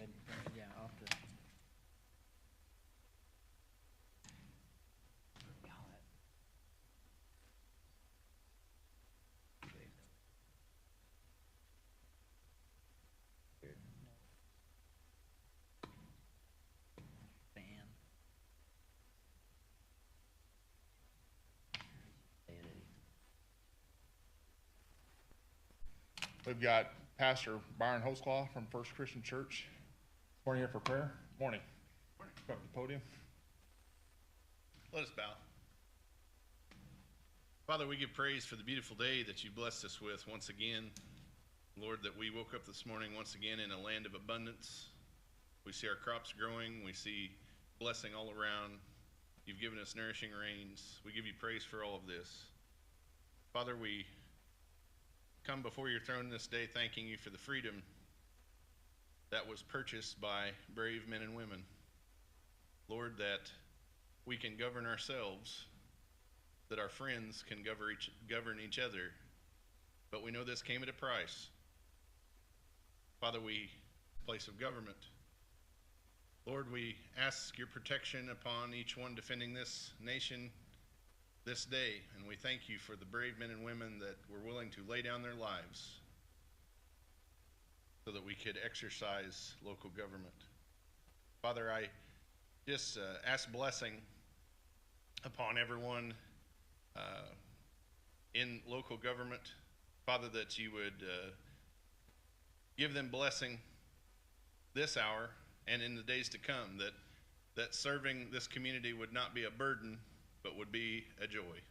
ahead. Yeah, I'll have to. Fan. We've got Pastor Byron Hosclaw from First Christian Church. Morning here for prayer. Morning. Morning. Come up to the podium. Let us bow. Father, we give praise for the beautiful day that you blessed us with once again. Lord, that we woke up this morning once again in a land of abundance. We see our crops growing. We see blessing all around. You've given us nourishing rains. We give you praise for all of this. Father, we come before your throne this day thanking you for the freedom that was purchased by brave men and women. Lord, that we can govern ourselves, that our friends can govern each other, but we know this came at a price. Father, place of government. Lord, we ask your protection upon each one defending this nation this day, and we thank you for the brave men and women that were willing to lay down their lives so that we could exercise local government. Father, I just ask blessing upon everyone in local government. Father, that you would give them blessing this hour and in the days to come, that serving this community would not be a burden, but would be a joy.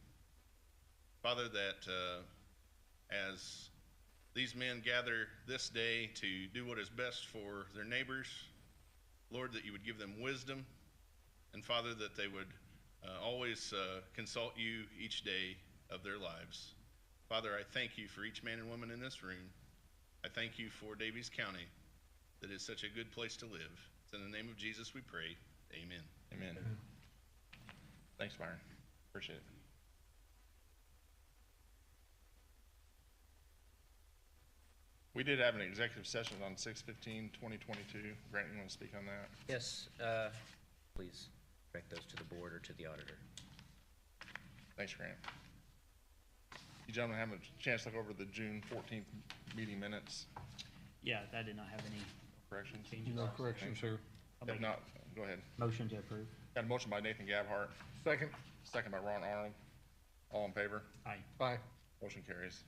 Father, that as these men gather this day to do what is best for their neighbors, Lord, that you would give them wisdom, and Father, that they would always consult you each day of their lives. Father, I thank you for each man and woman in this room. I thank you for Daviess County, that is such a good place to live. It's in the name of Jesus we pray. Amen. Amen. Thanks, Byron. Appreciate it. We did have an executive session on 6/15/2022. Grant, you want to speak on that? Yes, please direct those to the board or to the auditor. Thanks, Grant. You gentlemen have a chance to look over the June 14th meeting minutes. Yeah, I did not have any Corrections? changes. No corrections here. If not, go ahead. Motion to approve. Got a motion by Nathan Gabhart, Second. second by Ron Arnold. All in favor? Aye. Aye. Motion carries.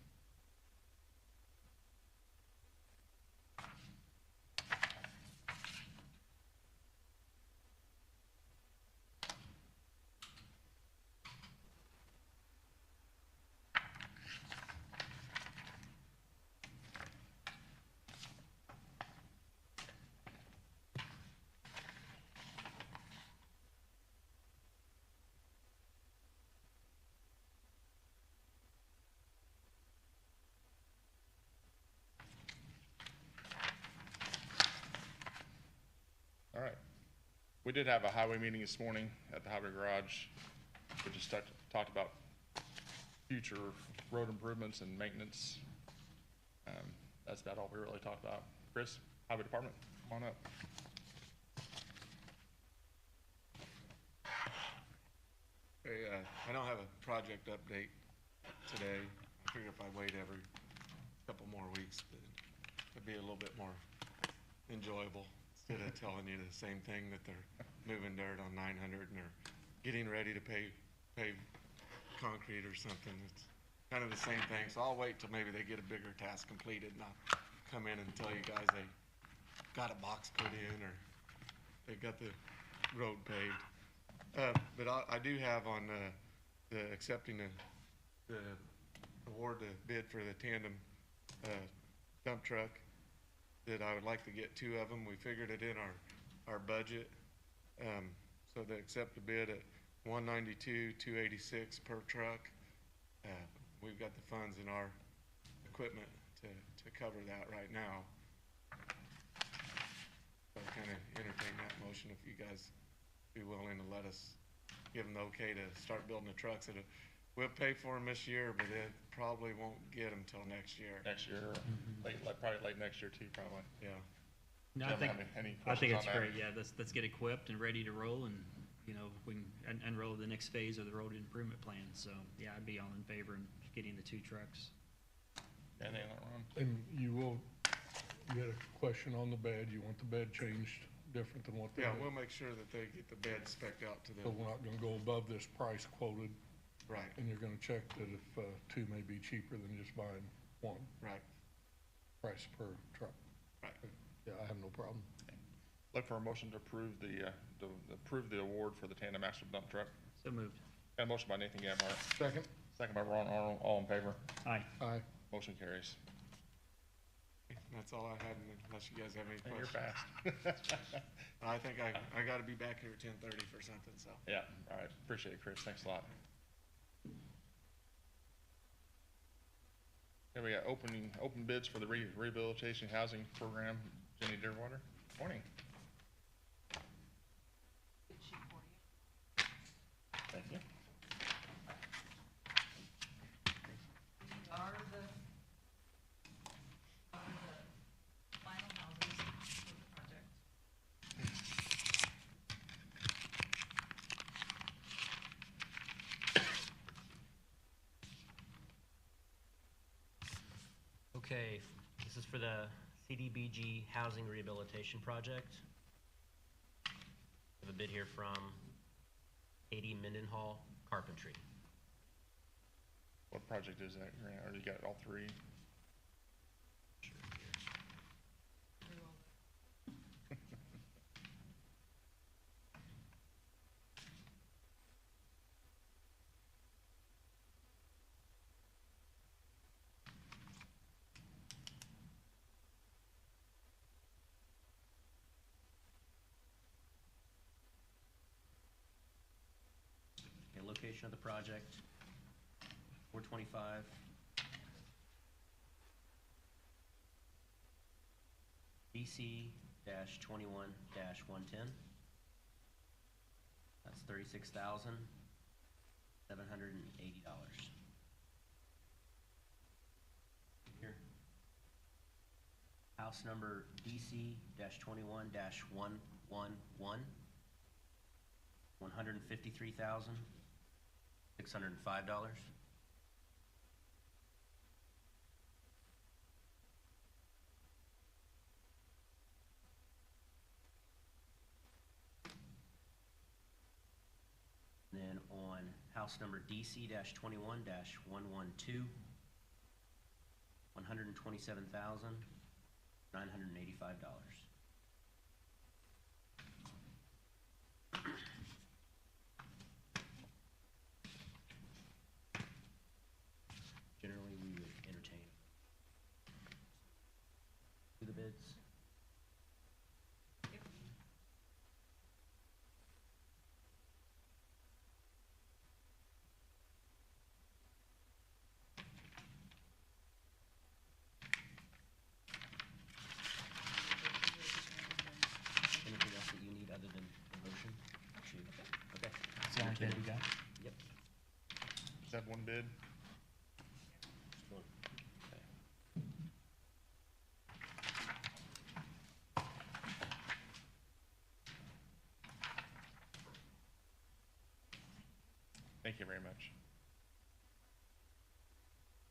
All right. We did have a highway meeting this morning at the highway garage. We just talked about future road improvements and maintenance. That's about all we really talked about. Chris, highway department, come on up. Hey, I don't have a project update today. I figure if I wait every couple more weeks, it'd be a little bit more enjoyable instead of telling you the same thing, that they're moving dirt on 900 and they're getting ready to pave concrete or something. It's kind of the same thing. So I'll wait till maybe they get a bigger task completed, and I'll come in and tell you guys they got a box put in or they got the road paved. But I do have on the accepting the award, the bid for the tandem dump truck, that I would like to get 2 of them. We figured it in our budget. So they accept the bid at $192,286 per truck. We've got the funds in our equipment to cover that right now. So I kind of entertain that motion if you guys be willing to let us give them the okay to start building the trucks. We'll pay for them this year, but it probably won't get them till next year. Next year, probably late next year too, probably. Yeah. No, Do I you think, have any I think questions it's on that? great, yeah, let's get equipped and ready to roll, and, you know, we can unroll the next phase of the road improvement plan, so, yeah, I'd be all in favor in getting the 2 trucks. Anything on that, Ron? And you had a question on the bed, you want the bed changed different than what they Yeah, did? we'll make sure that they get the bed spec'd out to So them. we're not gonna go above this price quoted, Right, and you're gonna check that if, 2 may be cheaper than just buying 1 right, price per truck. right. Yeah, I have no problem. Look for a motion to approve the award for the tandem master dump truck. So moved. Got a motion by Nathan Gabhart, Second? second by Ron Arnold, all in favor. Aye. Aye. Motion carries. That's all I had, unless you guys have any And you're questions. fast. I think I gotta be back here at 10:30 for something, so. Yeah, all right, appreciate it, Chris, thanks a lot. Here we got open bids for the rehabilitation housing program. Jenny Deerwater, morning. Thank you. These are the final houses for the project. Okay, this is for the CDBG Housing Rehabilitation Project. We have a bid here from Katie Mendenhall Carpentry. What project is that, Grant? Or you got all 3? Okay, location of the project, 425. DC-21-110. That's $36,780. Here. House number DC-21-111. $153,605. Then on house number DC-21-112, $127,985. Generally, we would entertain do the bids. Anything else that you need other than the motion? Okay. That's the only bid we got. Yep. Is that 1 bid? One. Okay. Thank you very much.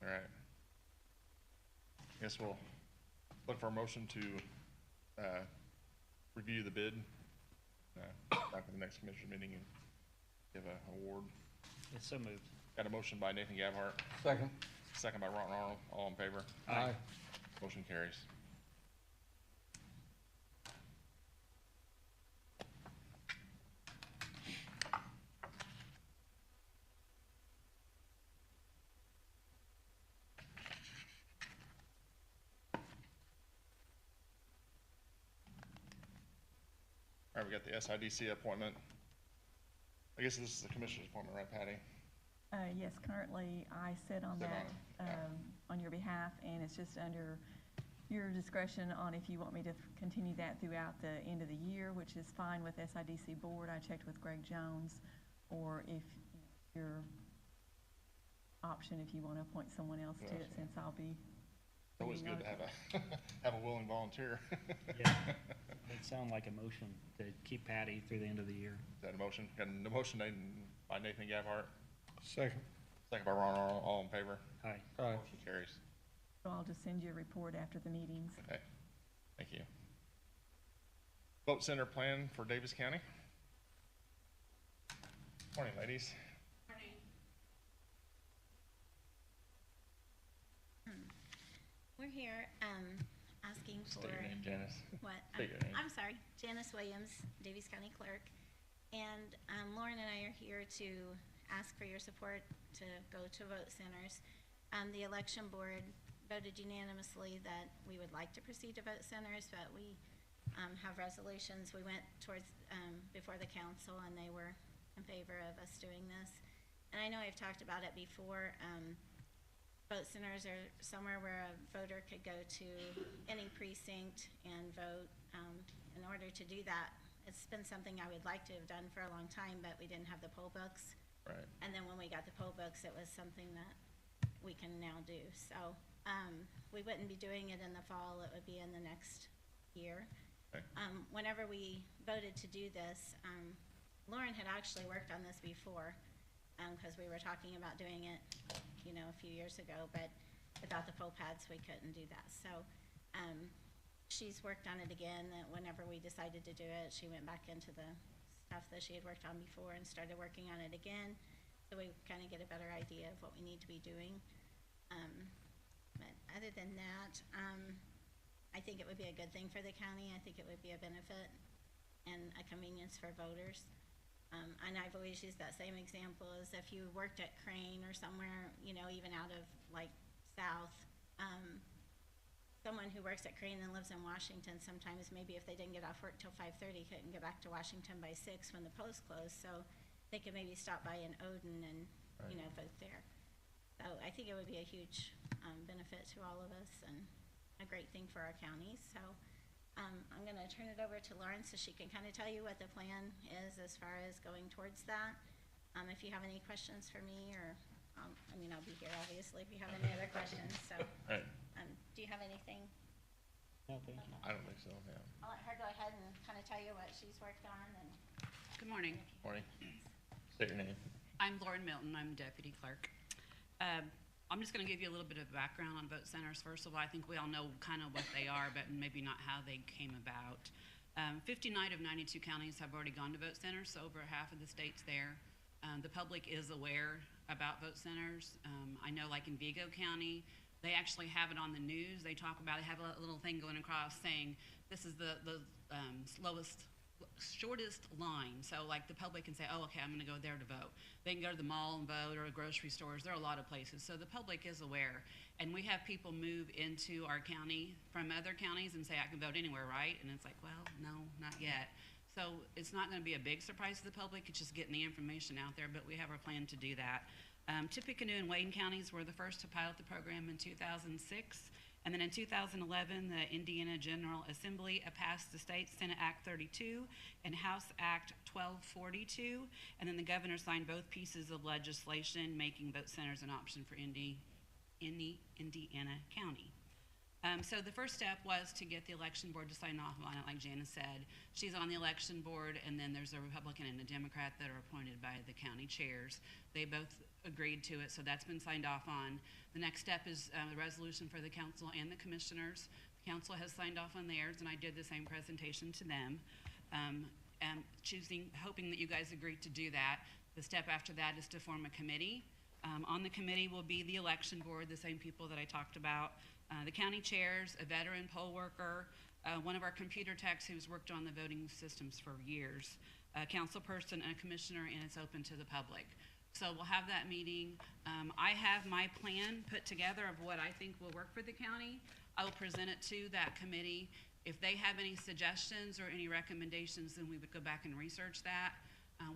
All right. Guess we'll look for a motion to review the bid back at the next commissioner meeting and give an award. It's so moved. Got a motion by Nathan Gabhart, Second? second by Ron Arnold, all in favor. Aye. Motion carries. All right, we got the SIDC appointment. I guess this is the commissioner's appointment, right, Patty? Yes, currently I sit on Sit on that, it, yeah. on your behalf, and it's just under your discretion on if you want me to continue that throughout the end of the year, which is fine with SIDC board. I checked with Greg Jones, or if your option, if you want to appoint someone else to it, Yes. since I'll be It's always good to have have a willing volunteer. Yeah. It'd sound like a motion to keep Patty through the end of the year. Is that a motion? And the motion made by Nathan Gabhart, Second. second by Ron Arnold, all in favor? Aye. Aye. Motion carries. So I'll just send you a report after the meetings. Okay, thank you. Vote center plan for Daviess County. Morning, ladies. We're here, asking for. State your name, Janice. What? State your name. I'm sorry, Janice Williams, Daviess County Clerk. And, Lauren and I are here to ask for your support to go to vote centers. The election board voted unanimously that we would like to proceed to vote centers, but we, have resolutions. We went towards, before the council, and they were in favor of us doing this. And I know I've talked about it before, vote centers are somewhere where a voter could go to any precinct and vote. In order to do that, it's been something I would like to have done for a long time, but we didn't have the poll books. Right. And then when we got the poll books, it was something that we can now do. So we wouldn't be doing it in the fall, it would be in the next year. Okay. Whenever we voted to do this, Lauren had actually worked on this before, because we were talking about doing it, you know, a few years ago, but without the poll pads, we couldn't do that. So she's worked on it again. Whenever we decided to do it, she went back into the stuff that she had worked on before and started working on it again, so we kind of get a better idea of what we need to be doing. But other than that, I think it would be a good thing for the county. I think it would be a benefit and a convenience for voters. And I've always used that same example as if you worked at Crane or somewhere, you know, even out of like South, someone who works at Crane and lives in Washington, sometimes maybe if they didn't get off work till 5:30, couldn't get back to Washington by 6 when the polls closed. So they could maybe stop by in Odin and, you know, vote there. So I think it would be a huge benefit to all of us and a great thing for our county. So I'm going to turn it over to Lauren so she can kind of tell you what the plan is as far as going towards that. If you have any questions for me, or I mean, I'll be here obviously if you have any other questions. So Right. do you have anything? No, thank you. I don't think so, yeah. I'll let her go ahead and kind of tell you what she's worked on. And Good morning. Morning. State your name. I'm Lauren Milton. I'm deputy clerk. I'm just going to give you a little bit of background on vote centers. First of all, I think we all know kind of what they are, but maybe not how they came about. 59 of 92 counties have already gone to vote centers, so over half of the state's there. The public is aware about vote centers. I know like in Vigo County, they actually have it on the news. They talk about it, have a little thing going across saying this is the shortest line. So like the public can say, oh, okay, I'm going to go there to vote. They can go to the mall and vote, or grocery stores. There are a lot of places. So the public is aware. And we have people move into our county from other counties and say, I can vote anywhere, right? And it's like, well, no, not yet. So it's not going to be a big surprise to the public. It's just getting the information out there, but we have our plan to do that. Tippecanoe and Wayne counties were the first to pilot the program in 2006. And then in 2011, the Indiana General Assembly passed the State Senate Act 32 and House Act 1242. And then the governor signed both pieces of legislation making vote centers an option for Indiana County. So the first step was to get the election board to sign off on it, like Janice said. She's on the election board, and then there's a Republican and a Democrat that are appointed by the county chairs. They both agreed to it, so that's been signed off on. The next step is the resolution for the council and the commissioners. The council has signed off on theirs, and I did the same presentation to them. And hoping that you guys agreed to do that. The step after that is to form a committee. On the committee will be the election board, the same people that I talked about, the county chairs, a veteran poll worker, one of our computer techs who's worked on the voting systems for years, a council person, and a commissioner, and it's open to the public. So we'll have that meeting. I have my plan put together of what I think will work for the county. I will present it to that committee. If they have any suggestions or any recommendations, then we would go back and research that.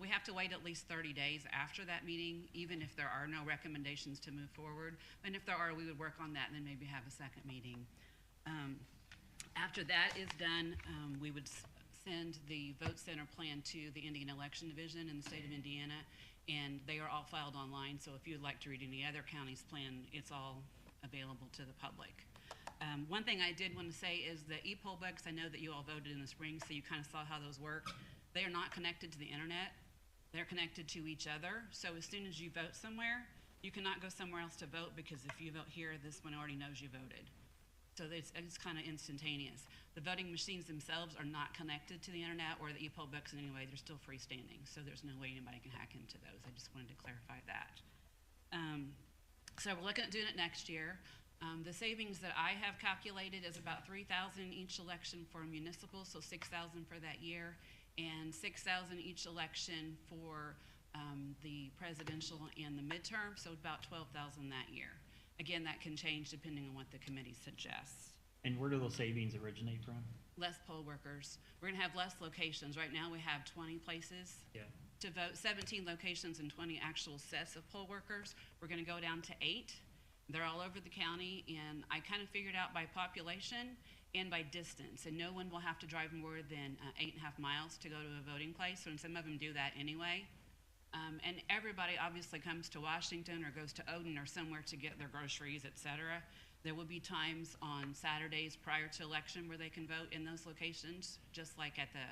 We have to wait at least 30 days after that meeting, even if there are no recommendations to move forward. And if there are, we would work on that and then maybe have a second meeting. After that is done, we would send the vote center plan to the Indian Election Division in the state of Indiana, and they are all filed online. So if you'd like to read any other county's plan, it's all available to the public. One thing I did want to say is the e-poll books, I know that you all voted in the spring, so you kind of saw how those work. They are not connected to the internet. They're connected to each other. So as soon as you vote somewhere, you cannot go somewhere else to vote, because if you vote here, this one already knows you voted. So it's kind of instantaneous. The voting machines themselves are not connected to the internet or the e-poll books in any way. They're still freestanding, so there's no way anybody can hack into those. I just wanted to clarify that. So we're looking at doing it next year. The savings that I have calculated is about $3,000 each election for municipal, so $6,000 for that year, and $6,000 each election for the presidential and the midterm, so about $12,000 that year. Again, that can change depending on what the committee suggests. And where do those savings originate from? Less poll workers. We're gonna have less locations. Right now, we have 20 places Yeah. to vote, 17 locations and 20 actual sets of poll workers. We're gonna go down to 8. They're all over the county, and I kind of figured out by population and by distance, and no one will have to drive more than 8.5 miles to go to a voting place, and some of them do that anyway. And everybody obviously comes to Washington or goes to Odin or somewhere to get their groceries, et cetera. There will be times on Saturdays prior to election where they can vote in those locations, just like at the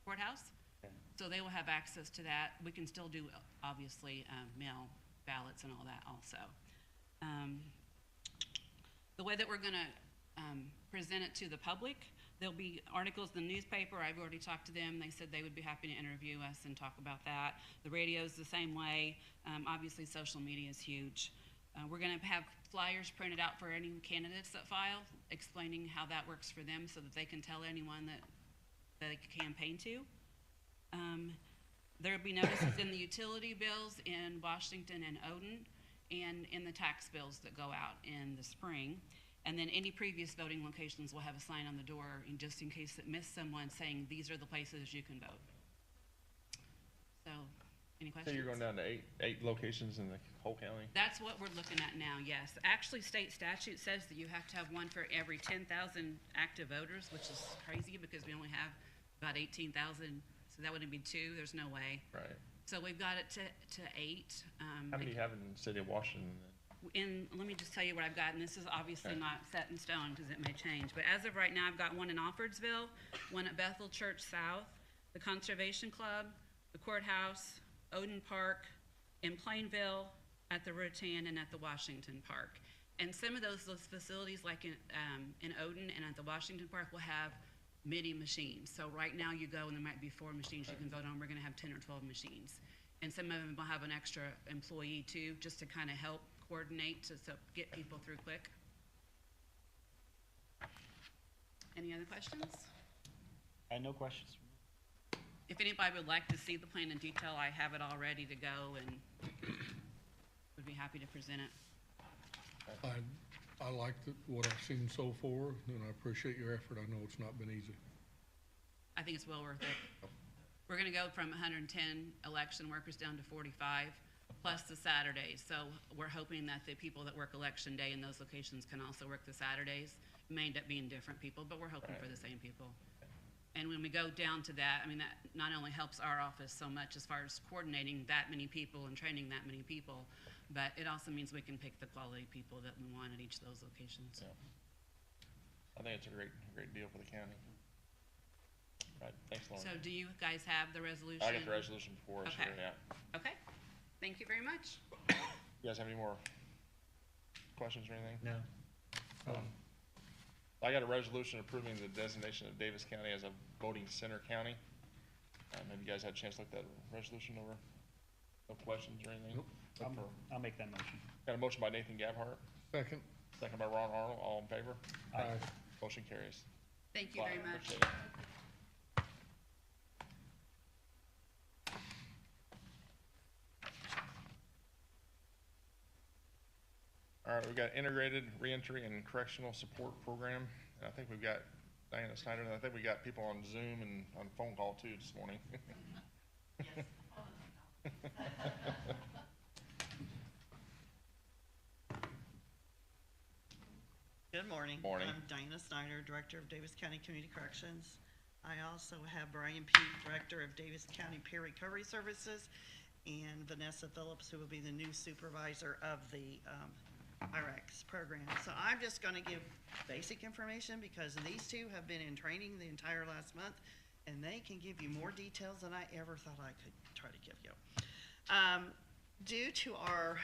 courthouse. Okay. So they will have access to that. We can still do, obviously, mail ballots and all that also. The way that we're gonna present it to the public, there'll be articles in the newspaper. I've already talked to them. They said they would be happy to interview us and talk about that. The radio's the same way. Obviously, social media is huge. We're gonna have flyers printed out for any candidates that file, explaining how that works for them so that they can tell anyone that they can campaign to. There'll be notices in the utility bills in Washington and Odin, and in the tax bills that go out in the spring. And then any previous voting locations will have a sign on the door, and just in case it missed someone, saying these are the places you can vote. So, any So questions? you're going down to eight locations in the whole county? That's what we're looking at now, yes. Actually, state statute says that you have to have one for every 10,000 active voters, which is crazy because we only have about 18,000, so that wouldn't be 2, there's no way. Right. So we've got it to 8. How many do you have in the city of Washington? Let me just tell you what I've got, and this is obviously Okay. not set in stone because it may change, but as of right now, I've got one in Offordsville, one at Bethel Church South, the Conservation Club, the courthouse, Odin Park, in Plainville, at the Rutan, and at the Washington Park. And some of those facilities, like in Odin and at the Washington Park, will have many machines. So right now you go and there might be 4 machines you can vote on. We're gonna have 10 or 12 machines. And some of them will have an extra employee too, just to kind of help coordinate to get people through quick. Any other questions? I had no questions. If anybody would like to see the plan in detail, I have it all ready to go and would be happy to present it. I like what I've seen so far, and I appreciate your effort. I know it's not been easy. I think it's well worth it. We're gonna go from 110 election workers down to 45, plus the Saturdays. So we're hoping that the people that work election day in those locations can also work the Saturdays. It may end up being different people, but we're hoping for the same people. And when we go down to that, I mean, that not only helps our office so much as far as coordinating that many people and training that many people, but it also means we can pick the quality people that we want at each of those locations. Yeah. I think it's a great deal for the county. Right, thanks, Lauren. So do you guys have the resolution? I got the resolution before us here, Okay. yeah. Okay, thank you very much. You guys have any more questions or anything? No. I got a resolution approving the designation of Daviess County as a voting center county. Have you guys had a chance to look that resolution over? No questions or anything? Nope. Look for- I'll make that motion. Got a motion by Nathan Gabhart, Second. second by Ron Arnold, all in favor? Aye. Motion carries. Thank you very Bye. much. Appreciate it. All right, we've got integrated reentry and correctional support program. And I think we've got Diana Snyder, and I think we got people on Zoom and on phone call too this morning. Good morning. Morning. I'm Diana Snyder, Director of Daviess County Community Corrections. I also have Brian Peake, Director of Daviess County Peer Recovery Services, and Vanessa Phillips, who will be the new supervisor of the IRAC this program. So I'm just gonna give basic information because these two have been in training the entire last month, and they can give you more details than I ever thought I could try to give you. Due to our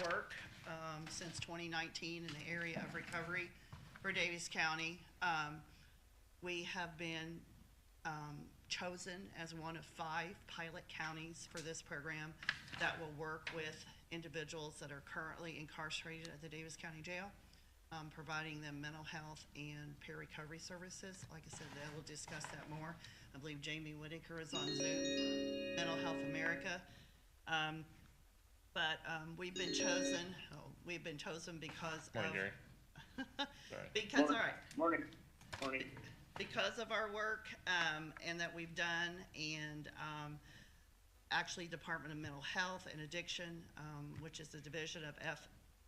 work since 2019 in the area of recovery for Daviess County, we have been chosen as one of 5 pilot counties for this program that will work with individuals that are currently incarcerated at the Daviess County Jail, providing them mental health and peer recovery services. Like I said, they will discuss that more. I believe Jamie Whitaker is on Zoom from Mental Health America. But we've been chosen because Morning, of Gary. Sorry. because all right. Morning. Because of our work and that we've done, and actually Department of Mental Health and Addiction, which is the division of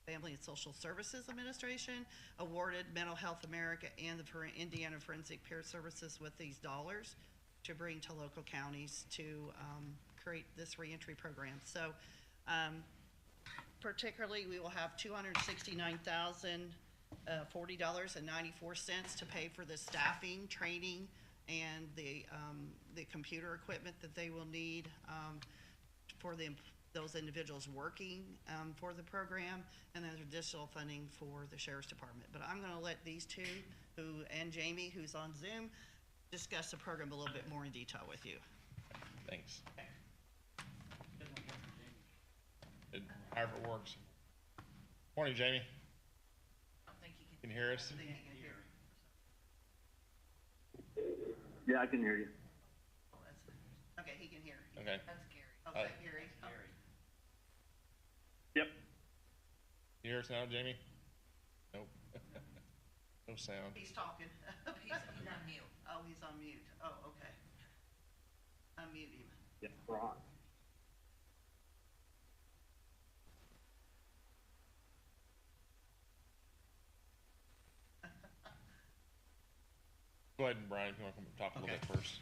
Family and Social Services Administration, awarded Mental Health America and the Indiana Forensic Peer Services with these dollars to bring to local counties to create this reentry program. So particularly, we will have $269,040.94 to pay for the staffing, training, and the computer equipment that they will need for those individuals working for the program, and then additional funding for the Sheriff's Department. But I'm going to let these two, and Jamie, who's on Zoom, discuss the program a little bit more in detail with you. Thanks. However it works. Morning, Jamie. Can you hear us? Yeah, I can hear you. Okay, he can hear. Okay. That's Gary. Okay, Gary. Yep. Can you hear us now, Jamie? Nope. No sound. He's talking. He's on mute. Oh, he's on mute. Oh, okay. Unmute him. Yeah, we're on. Go ahead, Brian, if you want to come talk a little bit first.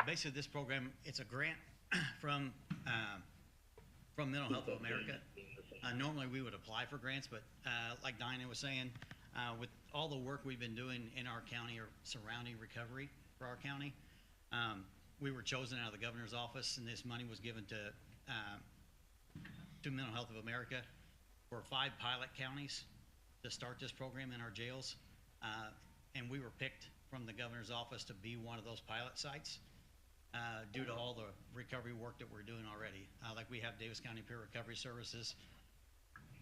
Basically, this program, it's a grant from Mental Health of America. Normally, we would apply for grants, but like Dinah was saying, with all the work we've been doing in our county or surrounding recovery for our county, we were chosen out of the governor's office, and this money was given to Mental Health of America for 5 pilot counties to start this program in our jails. And we were picked from the governor's office to be one of those pilot sites due to all the recovery work that we're doing already. Like we have Daviess County Peer Recovery Services.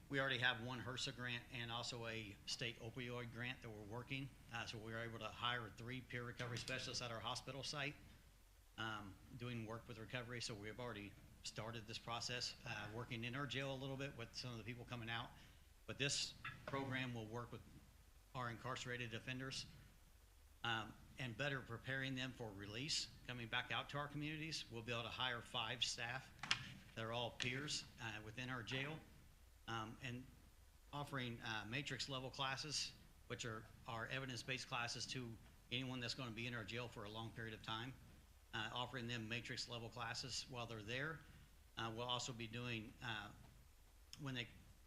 We already have one HRSA grant and also a state opioid grant that we're working. So we were able to hire 3 peer recovery specialists at our hospital site doing work with recovery. So we have already started this process, working in our jail a little bit with some of the people coming out. But this program will work with our incarcerated offenders and better preparing them for release, coming back out to our communities. We'll be able to hire 5 staff that are all peers within our jail, and offering matrix level classes, which are our evidence-based classes to anyone that's going to be in our jail for a long period of time, offering them matrix level classes while they're there. We'll also be doing,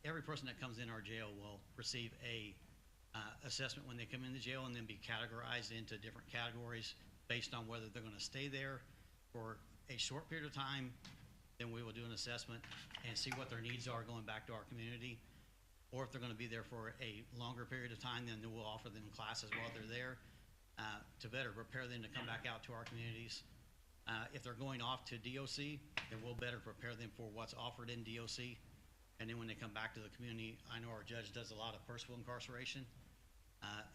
every person that comes in our jail will receive a assessment when they come in the jail, and then be categorized into different categories based on whether they're going to stay there for a short period of time. Then we will do an assessment and see what their needs are going back to our community, or if they're going to be there for a longer period of time, then we'll offer them classes while they're there to better prepare them to come back out to our communities. If they're going off to DOC, then we'll better prepare them for what's offered in DOC. And then when they come back to the community, I know our judge does a lot of purposeful incarceration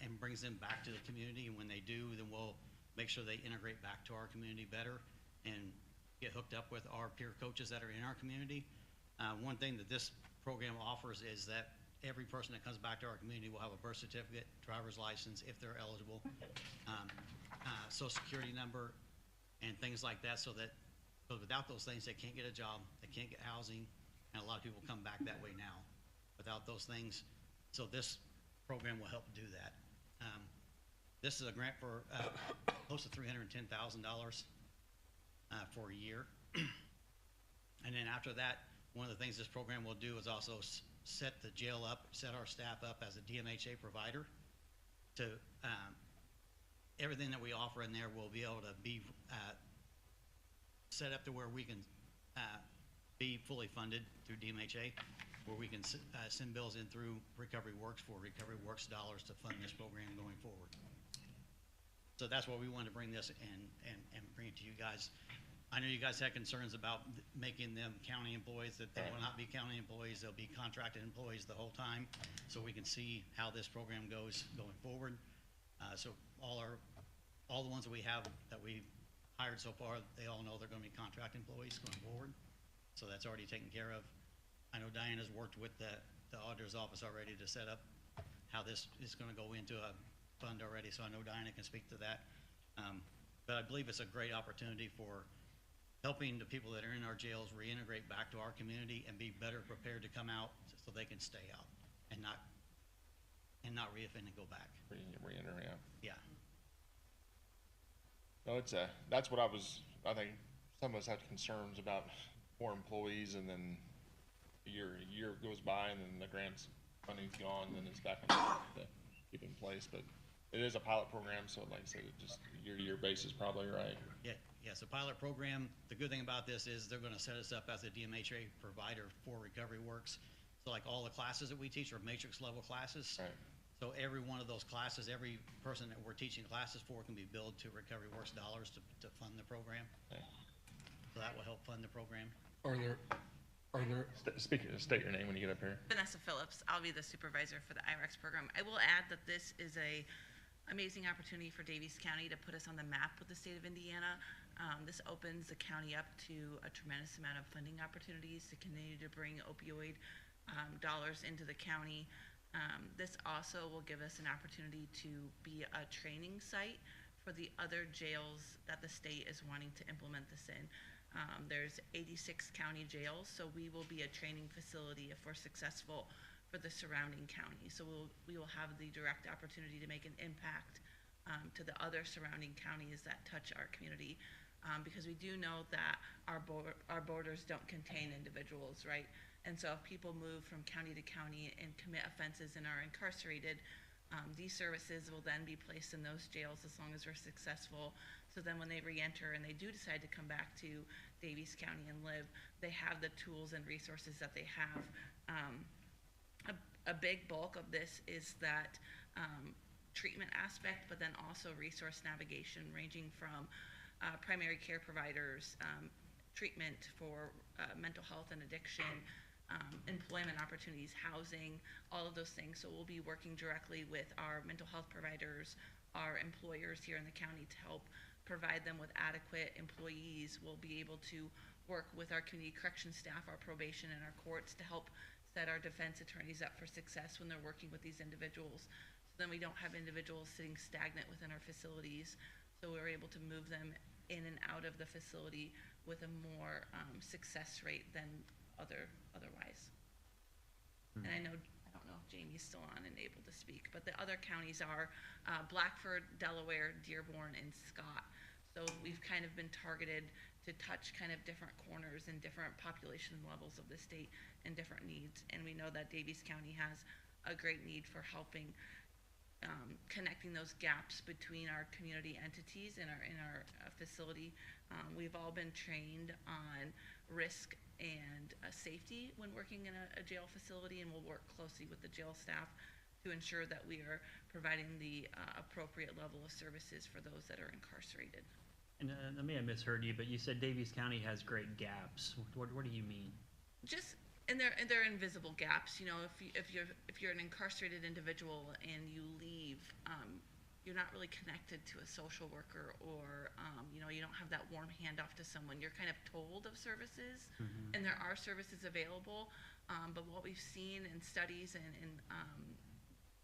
and brings them back to the community. And when they do, then we'll make sure they integrate back to our community better and get hooked up with our peer coaches that are in our community. One thing that this program offers is that every person that comes back to our community will have a birth certificate, driver's license if they're eligible, social security number, and things like that, so that without those things, they can't get a job, they can't get housing, and a lot of people come back that way now without those things. So this program will help do that. This is a grant for close to $310,000 for a year. And then after that, one of the things this program will do is also set the jail up, set our staff up as a DMHA provider to, everything that we offer in there will be able to be set up to where we can be fully funded through DMHA, where we can send bills in through Recovery Works for Recovery Works dollars to fund this program going forward. So that's why we wanted to bring this and bring it to you guys. I know you guys had concerns about making them county employees, that they will not be county employees, they'll be contracted employees the whole time, so we can see how this program goes going forward. So all the ones that we have, that we hired so far, they all know they're gonna be contract employees going forward. So that's already taken care of. I know Diane has worked with the auditor's office already to set up how this is gonna go into a fund already, so I know Diana can speak to that. But I believe it's a great opportunity for helping the people that are in our jails reintegrate back to our community and be better prepared to come out so they can stay out and not reoffend and go back. Reenter, yeah. Yeah. No, that's what I think some of us had concerns about more employees, and then a year goes by, and then the grant's funding's gone, and then it's back on to keep in place. But it is a pilot program, so like I said, it just year-to-year basis probably, right? Yeah, yes, a pilot program. The good thing about this is they're gonna set us up as a DMHA provider for Recovery Works. So like all the classes that we teach are matrix level classes. Right. So every one of those classes, every person that we're teaching classes for can be billed to Recovery Works dollars to fund the program. Okay. So that will help fund the program. Are there, State your name when you get up here. Vanessa Phillips. I'll be the supervisor for the IREX program. I will add that this is a amazing opportunity for Daviess County to put us on the map with the state of Indiana. This opens the county up to a tremendous amount of funding opportunities to continue to bring opioid dollars into the county. This also will give us an opportunity to be a training site for the other jails that the state is wanting to implement this in. There's 86 county jails, so we will be a training facility if we're successful for the surrounding counties. So we will have the direct opportunity to make an impact to the other surrounding counties that touch our community, because we do know that our borders don't contain individuals, right? And so if people move from county to county and commit offenses and are incarcerated, these services will then be placed in those jails as long as we're successful. So then when they re-enter and they do decide to come back to Daviess County and live, they have the tools and resources that they have. A big bulk of this is that treatment aspect, but then also resource navigation, ranging from primary care providers, treatment for mental health and addiction, employment opportunities, housing, all of those things. So we'll be working directly with our mental health providers, our employers here in the county to help provide them with adequate employees. We'll be able to work with our community correction staff, our probation, and our courts to help set our defense attorneys up for success when they're working with these individuals. So then we don't have individuals sitting stagnant within our facilities. So we're able to move them in and out of the facility with a more success rate than otherwise. And I don't know if Jamie's still on and able to speak, but the other counties are Blackford, Delaware, Dearborn, and Scott. So we've kind of been targeted to touch kind of different corners and different population levels of the state and different needs. And we know that Daviess County has a great need for helping connecting those gaps between our community entities in our facility. We've all been trained on risk and safety when working in a jail facility, and we'll work closely with the jail staff to ensure that we are providing the appropriate level of services for those that are incarcerated. And I may have misheard you, but you said Daviess County has great gaps. What do you mean? Just and they're invisible gaps. You know, if you're an incarcerated individual and you leave, you're not really connected to a social worker, or you know, you don't have that warm handoff to someone. You're kind of told of services, and there are services available. But what we've seen in studies and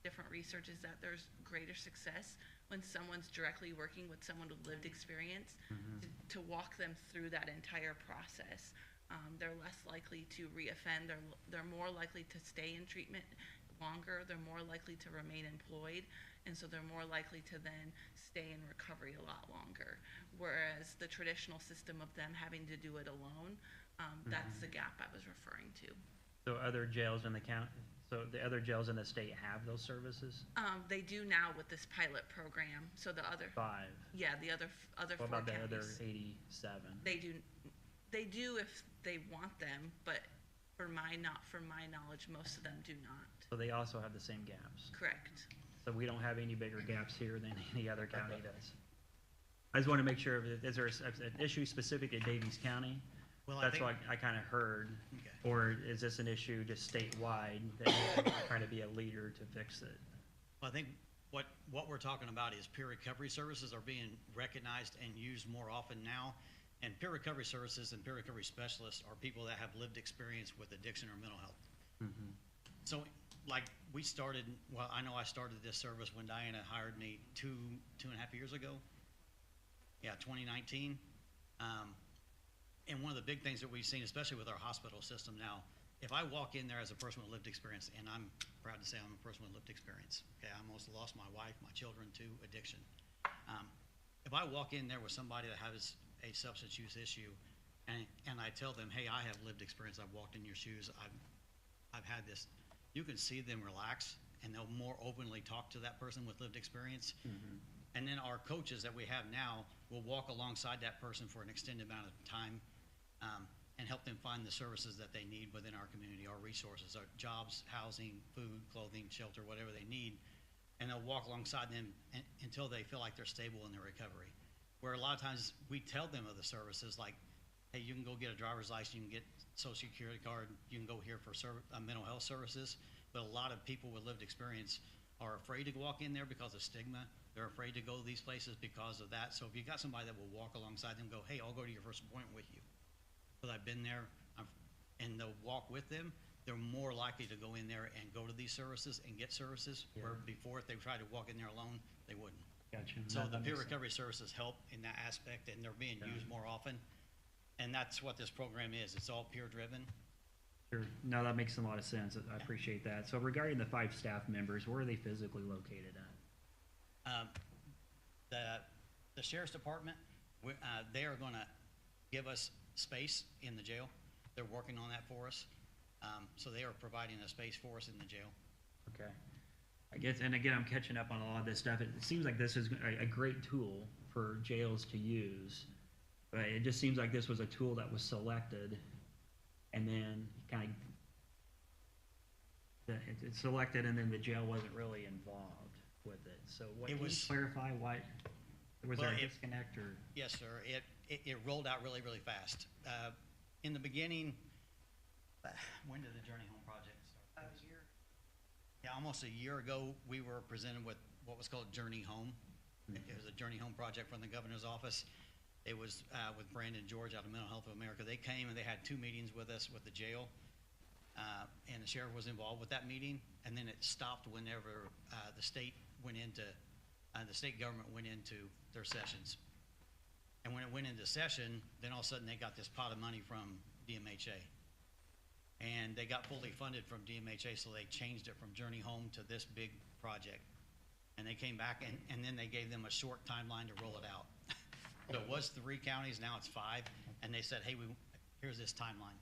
different research is that there's greater success when someone's directly working with someone with lived experience to walk them through that entire process. They're less likely to reoffend. They're more likely to stay in treatment longer. They're more likely to remain employed, and so they're more likely to then stay in recovery a lot longer. Whereas the traditional system of them having to do it alone, that's the gap I was referring to. So other jails in the so the other jails in the state have those services? They do now with this pilot program, so the other, 5. yeah, the other What 4 about the other counties. 87? They do if they want them, but from my knowledge, most of them do not. So they also have the same gaps? Correct. So we don't have any bigger gaps here than any other county does? I just want to make sure, is there an issue specific to Daviess County? Well, I That's think, what I kind of heard. Okay. Or is this an issue just statewide that you're trying to be a leader to fix it? well, I think what we're talking about is peer recovery services are being recognized and used more often now. And peer recovery services and peer recovery specialists are people that have lived experience with addiction or mental health. Mm-hmm. So, like, we started, well, I know I started this service when Diana hired me two and a half years ago. Yeah, 2019. And one of the big things that we've seen, especially with our hospital system now, if I walk in there as a person with lived experience, and I'm proud to say I'm a person with lived experience, okay, I almost lost my wife, my children to addiction. If I walk in there with somebody that has a substance use issue, and I tell them, hey, I have lived experience, I've walked in your shoes, I've had this, you can see them relax, and they'll more openly talk to that person with lived experience. Mm-hmm. And then our coaches that we have now will walk alongside that person for an extended amount of time, and help them find the services that they need within our community, our resources, our jobs, housing, food, clothing, shelter, whatever they need. And they'll walk alongside them until they feel like they're stable in their recovery. Where a lot of times we tell them of the services like, hey, you can go get a driver's license, you can get social security card, you can go here for mental health services. But a lot of people with lived experience are afraid to walk in there because of stigma. They're afraid to go to these places because of that. So if you got somebody that will walk alongside them, go, hey, I'll go to your first appointment with you. But I've been there, and they'll walk with them, they're more likely to go in there and go to these services and get services, where before if they tried to walk in there alone, they wouldn't. Gotcha. So That the peer makes sense. recovery services help in that aspect, and they're being used more often. And that's what this program is. It's all peer-driven. Sure. No, that makes a lot of sense. I appreciate that. So regarding the 5 staff members, where are they physically located at? The sheriff's department, they are gonna give us space in the jail. They're working on that for us. So they are providing a space for us in the jail. Okay. I guess, and again, I'm catching up on a lot of this stuff. It seems like this is a great tool for jails to use. But it just seems like this was a tool that was selected and then kind of it's selected and then the jail wasn't really involved with it. So what, It can you was- clarify why? Was Well, there a it- disconnect or? Yes, sir. It rolled out really, really fast. In the beginning, when did the Journey Home Project start? About a year. Yeah, almost a year ago, we were presented with what was called Journey Home. It was a Journey Home project from the governor's office. It was with Brandon George out of Mental Health of America. They came and they had 2 meetings with us with the jail. And the sheriff was involved with that meeting. And then it stopped whenever the state went into, the state government went into their sessions. And when it went into session, then all of a sudden they got this pot of money from DMHA. And they got fully funded from DMHA, so they changed it from Journey Home to this big project. And they came back and then they gave them a short timeline to roll it out. So it was 3 counties, now it's 5, and they said, hey, here's this timeline.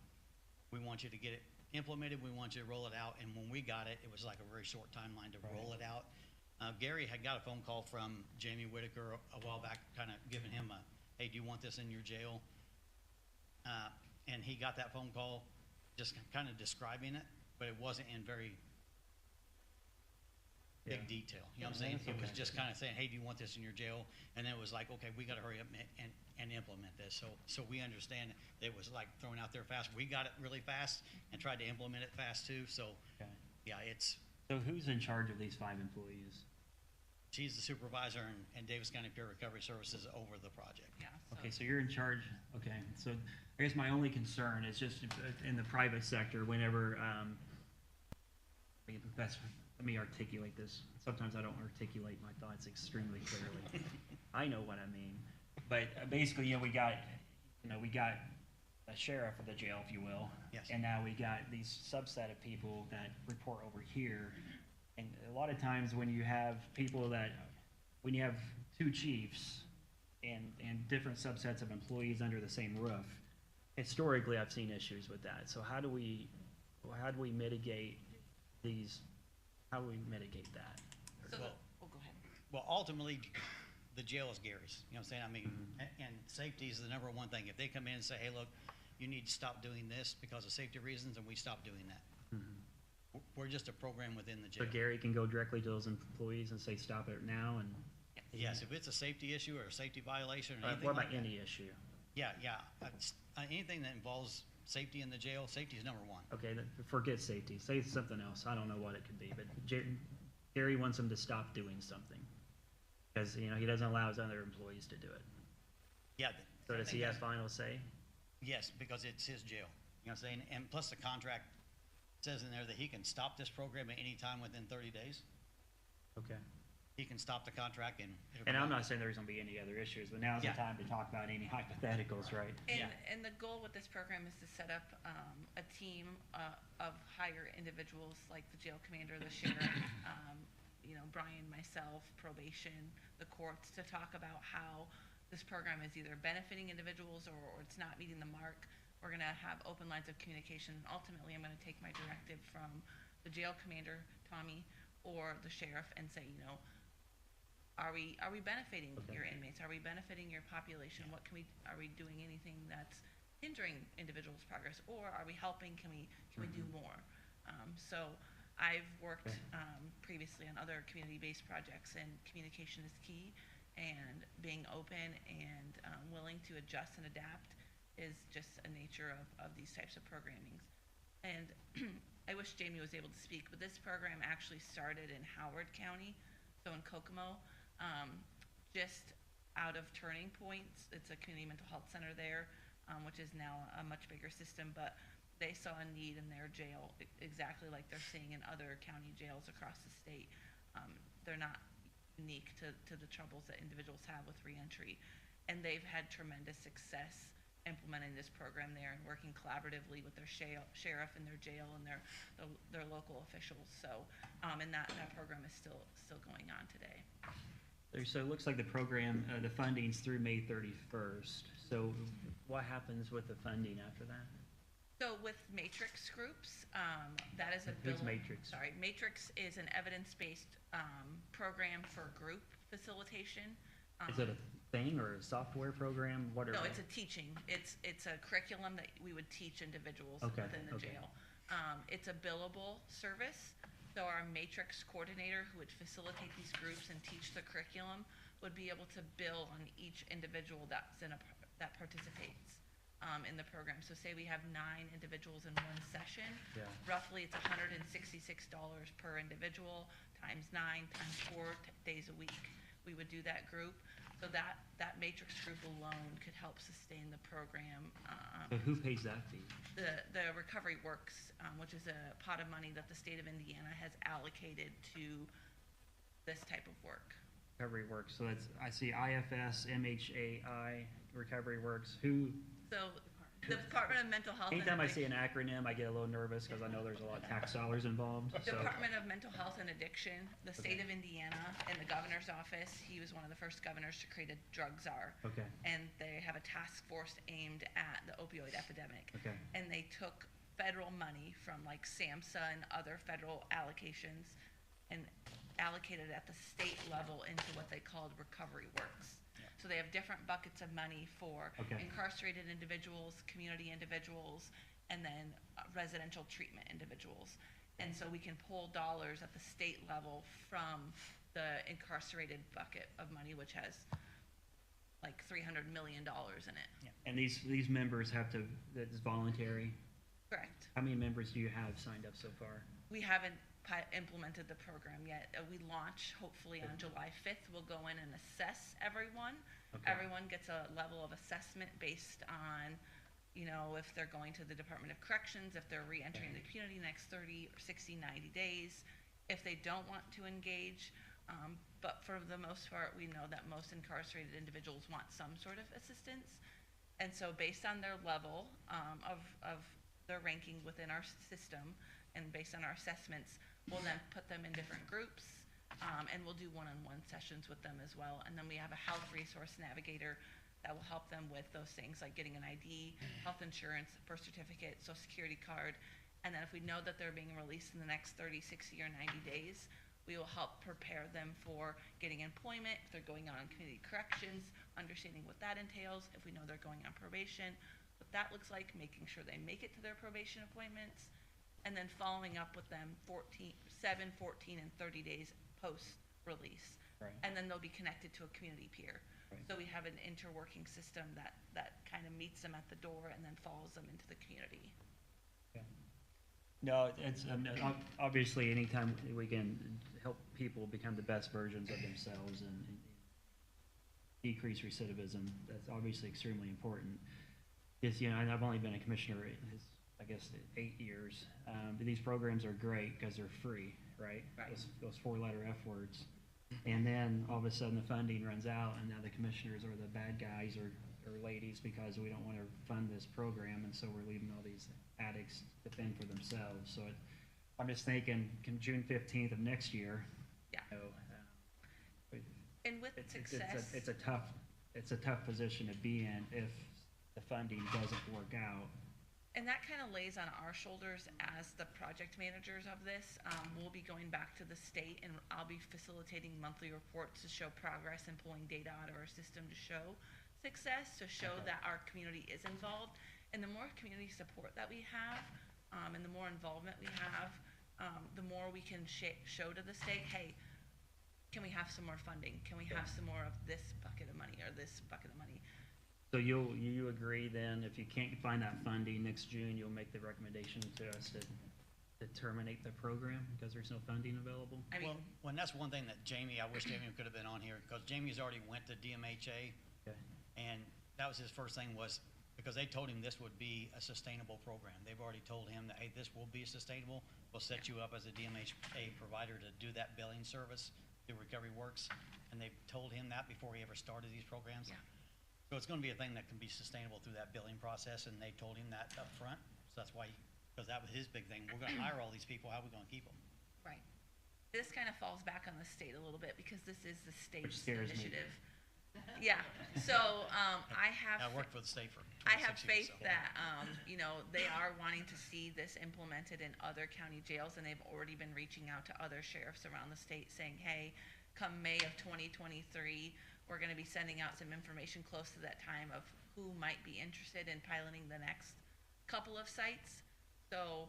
We want you to get it implemented, we want you to roll it out, and when we got it, it was like a very short timeline to roll it out. Gary had got a phone call from Jamie Whitaker a while back, kind of giving him a, hey, do you want this in your jail? And he got that phone call, just kind of describing it, but it wasn't in very big detail. You know what I'm saying? It was just kind of saying, hey, do you want this in your jail? And then it was like, okay, we got to hurry up and implement this. So we understand that it was like thrown out there fast. We got it really fast and tried to implement it fast too. So, yeah, it's. So who's in charge of these 5 employees? She's the supervisor and Davis County Peer Recovery Services over the project. Yeah. Okay, so you're in charge, okay, so I guess my only concern is just in the private sector, whenever, let me articulate this. Sometimes I don't articulate my thoughts extremely clearly. I know what I mean. But basically, we got a sheriff of the jail, if you will. Yes. And now we got these subset of people that report over here. And a lot of times when you have when you have 2 chiefs and different subsets of employees under the same roof, historically I've seen issues with that. So how do we Well, how do we mitigate these, how do we mitigate that? So, Well- oh, go ahead. Well, ultimately, the jail is Gary's, you know what I'm saying? I mean, and safety is the number one thing. If they come in and say, hey, look, you need to stop doing this because of safety reasons, and we stop doing that. We're just a program within the So jail. Gary can go directly to those employees and say, stop it now, and Yes, if it's a safety issue or a safety violation or what anything about like that. any issue? Yeah, anything that involves safety in the jail, safety is number one. Okay, then forget safety, say something else, I don't know what it could be, but Gary wants him to stop doing something. Because, you know, he doesn't allow his other employees to do it. Yeah. So does he have final say? Yes, because it's his jail, you know what I'm saying? And plus the contract says in there that he can stop this program at any time within 30 days. Okay. He can stop the contract and. it'll And come I'm out. not saying there's gonna be any other issues, but now's the Yeah. time to talk about any hypotheticals, right? And the goal with this program is to set up a team of higher individuals like the jail commander, the sheriff, you know, Brian, myself, probation, the courts, to talk about how this program is either benefiting individuals or it's not meeting the mark. We're gonna have open lines of communication. Ultimately, I'm gonna take my directive from the jail commander, Tommy, or the sheriff and say, you know, are we benefiting Okay. your inmates? Are we benefiting your population? What can we, are we doing anything that's hindering individuals' progress? Or are we helping? Can we do more? So I've worked previously on other community-based projects, and communication is key, and being open and willing to adjust and adapt is just a nature of these types of programmings. And I wish Jamie was able to speak, but this program actually started in Howard County, so in Kokomo, just out of Turning Points. It's a community mental health center there, which is now a much bigger system, but they saw a need in their jail, exactly like they're seeing in other county jails across the state. They're not unique to the troubles that individuals have with reentry, and they've had tremendous success implementing this program there and working collaboratively with their sheriff and their jail and their local officials. So, and that program is still going on today. So it looks like the program, the funding's through May 31st. So what happens with the funding after that? So with Matrix groups, that is a Who's bill. Matrix? Sorry, Matrix is an evidence-based program for group facilitation. Is it a thing or a software program? What are No, they? it's a teaching. It's a curriculum that we would teach individuals Okay, within the okay. jail. It's a billable service. So our matrix coordinator who would facilitate these groups and teach the curriculum would be able to bill on each individual that participates in the program. So say we have 9 individuals in one session, Yeah. roughly it's $166 per individual times 9 times 4 days a week. We would do that group. So that matrix group alone could help sustain the program. So who pays that fee? The Recovery Works, which is a pot of money that the state of Indiana has allocated to this type of work. Recovery Works. So that's, I see IFS, MHAI, Recovery Works. Who? So the Department of Mental Health. and Anytime I see Addiction- an acronym, I get a little nervous because I know there's a lot of tax dollars involved. So Department of Mental Health and Addiction, the state of Indiana, and the governor's office, he was one of the first governors to create a drug czar. okay, And they have a task force aimed at the opioid epidemic. okay, And they took federal money from like SAMHSA and other federal allocations and allocated at the state level into what they called Recovery Works. So they have different buckets of money for Okay. incarcerated individuals, community individuals, and then residential treatment individuals. And so we can pull dollars at the state level from the incarcerated bucket of money, which has like $300 million in it. and these members have to, that's voluntary. Correct. How many members do you have signed up so far? We haven't implemented the program yet. We launch hopefully on July 5th. We'll go in and assess everyone. Okay. Everyone gets a level of assessment based on, you know, if they're going to the Department of Corrections, if they're re-entering the community next 30 or 60, 90 days, if they don't want to engage. But for the most part, we know that most incarcerated individuals want some sort of assistance. And so based on their level of their ranking within our system and based on our assessments, we'll then put them in different groups, and we'll do one-on-one sessions with them as well. And then we have a health resource navigator that will help them with those things like getting an ID, health insurance, birth certificate, social security card, And then if we know that they're being released in the next 30, 60, or 90 days, we will help prepare them for getting employment, if they're going out on community corrections, understanding what that entails, if we know they're going on probation, what that looks like, making sure they make it to their probation appointments, and then following up with them 7, 14, and 30 days post-release. Right. And then they'll be connected to a community peer. Right. So we have an interworking system that kind of meets them at the door and then follows them into the community. Yeah. No, it's, obviously, anytime we can help people become the best versions of themselves and decrease recidivism, that's obviously extremely important. It's, you know, and I've only been a commissioner, I guess, 8 years. But these programs are great because they're free, right? Right. Those four-letter F words. And then all of a sudden the funding runs out and now the commissioners are the bad guys or ladies because we don't want to fund this program, and so we're leaving all these addicts to fend for themselves. So I'm just thinking, June 15th of next year, Yeah. you know, And with success. it's a tough position to be in if the funding doesn't work out. And that kind of lays on our shoulders as the project managers of this. We'll be going back to the state and I'll be facilitating monthly reports to show progress and pulling data out of our system to show success, to show that our community is involved. And the more community support that we have, and the more involvement we have, the more we can show to the state, hey, can we have some more funding? Can we have some more of this bucket of money or this bucket of money? So you agree then, if you can't find that funding next June, you'll make the recommendation to us to terminate the program because there's no funding available? I mean, Well, and that's one thing that Jamie, I wish Jamie could have been on here, because Jamie's already went to DMHA, Okay. and that was his first thing was, because they told him this would be a sustainable program. They've already told him that, hey, this will be sustainable. We'll set you up as a DMHA provider to do that billing service, do Recovery Works, and they've told him that before he ever started these programs. Yeah. So it's gonna be a thing that can be sustainable through that billing process, and they told him that up front. So that's why, because that was his big thing. We're gonna hire all these people, how are we gonna keep them? right. This kind of falls back on the state a little bit because this is the state's Which scares me. initiative. Yeah, so, I have. I worked for the state for I have 26 years, faith so. that, you know, they are wanting to see this implemented in other county jails, and they've already been reaching out to other sheriffs around the state saying, hey, come May of 2023, we're gonna be sending out some information close to that time of who might be interested in piloting the next couple of sites. So,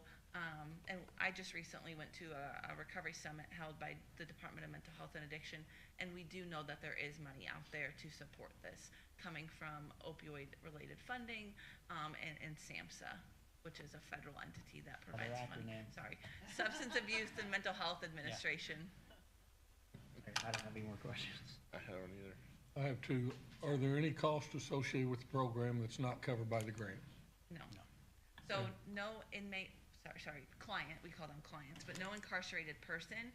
and I just recently went to a recovery summit held by the Department of Mental Health and Addiction, and we do know that there is money out there to support this, coming from opioid-related funding, and SAMHSA, which is a federal entity that provides funding. acronym. Sorry, Substance Abuse and Mental Health Administration. Okay, I don't have any more questions. I don't either. I have two. Are there any costs associated with the program that's not covered by the grant? No. So no inmate, client, we call them clients, but no incarcerated person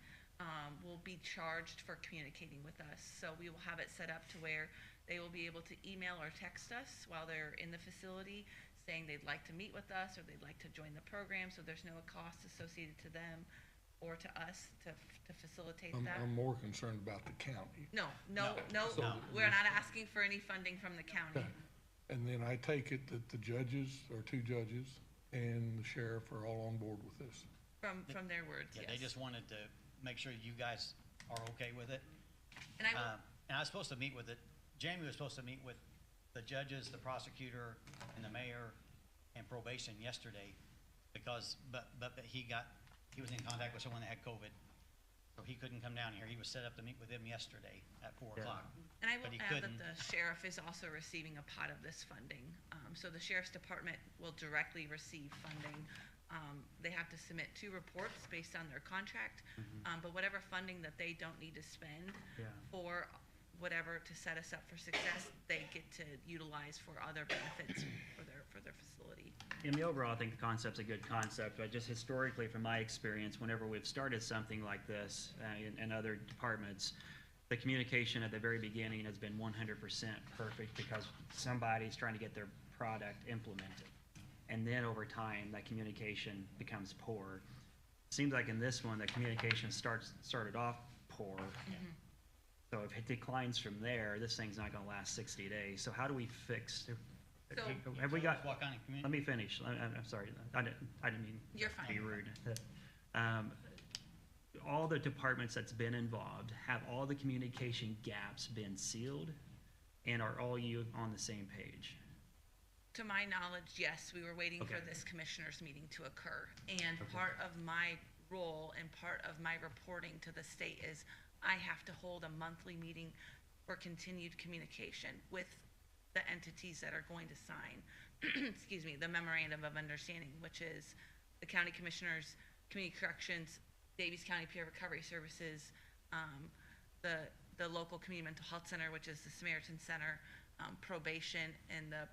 will be charged for communicating with us. So we will have it set up to where they will be able to email or text us while they're in the facility saying they'd like to meet with us or they'd like to join the program. So there's no cost associated to them or to us to facilitate that. I'm more concerned about the county. No, So- we're not asking for any funding from the county. Okay. And then I take it that the judges, or 2 judges, and the sheriff are all on board with this. From their words, Yeah, yes. they just wanted to make sure you guys are okay with it. And I will, And I was supposed to meet with it, Jamie was supposed to meet with the judges, the prosecutor, and the mayor, and probation yesterday, because, but he was in contact with someone that had COVID, so he couldn't come down here. He was set up to meet with them yesterday at 4 Yeah. o'clock. and I but will he add that couldn't. the sheriff is also receiving a pot of this funding. So the sheriff's department will directly receive funding. They have to submit 2 reports based on their contract, but whatever funding that they don't need to spend Yeah. for whatever to set us up for success, they get to utilize for other benefits for their facility. In the overall, I think the concept's a good concept, but just historically, from my experience, whenever we've started something like this in other departments, the communication at the very beginning has been 100% perfect because somebody's trying to get their product implemented. And then over time, that communication becomes poor. Seems like in this one, the communication started off poor. So if it declines from there, this thing's not gonna last 60 days. So how do we fix So- Have we got, What kind of community? let me finish. I'm sorry. I didn't mean You're to be fine. rude. All the departments that's been involved, have all the communication gaps been sealed? And are all you on the same page? To my knowledge, yes, we were waiting for Okay. this commissioners meeting to occur. And part of my role and part of my reporting to the state is I have to hold a monthly meeting for continued communication with the entities that are going to sign, excuse me, the memorandum of understanding, which is the county commissioners, community corrections, Daviess County Peer Recovery Services, the local community mental health center, which is the Samaritan Center, probation, and the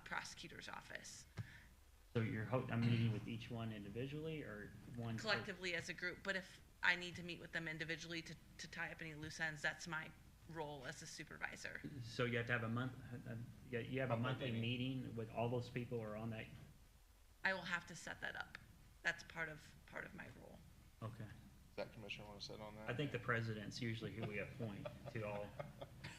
prosecutor's office. So I'm meeting with each one individually or one? Collectively as a group, but if I need to meet with them individually to tie up any loose ends, that's my role as a supervisor. So you have to have you have a monthly meeting with all those people who are on that? I will have to set that up. That's part of my role. Okay. Does that commissioner want to sit on that? I think the president's usually who we appoint to all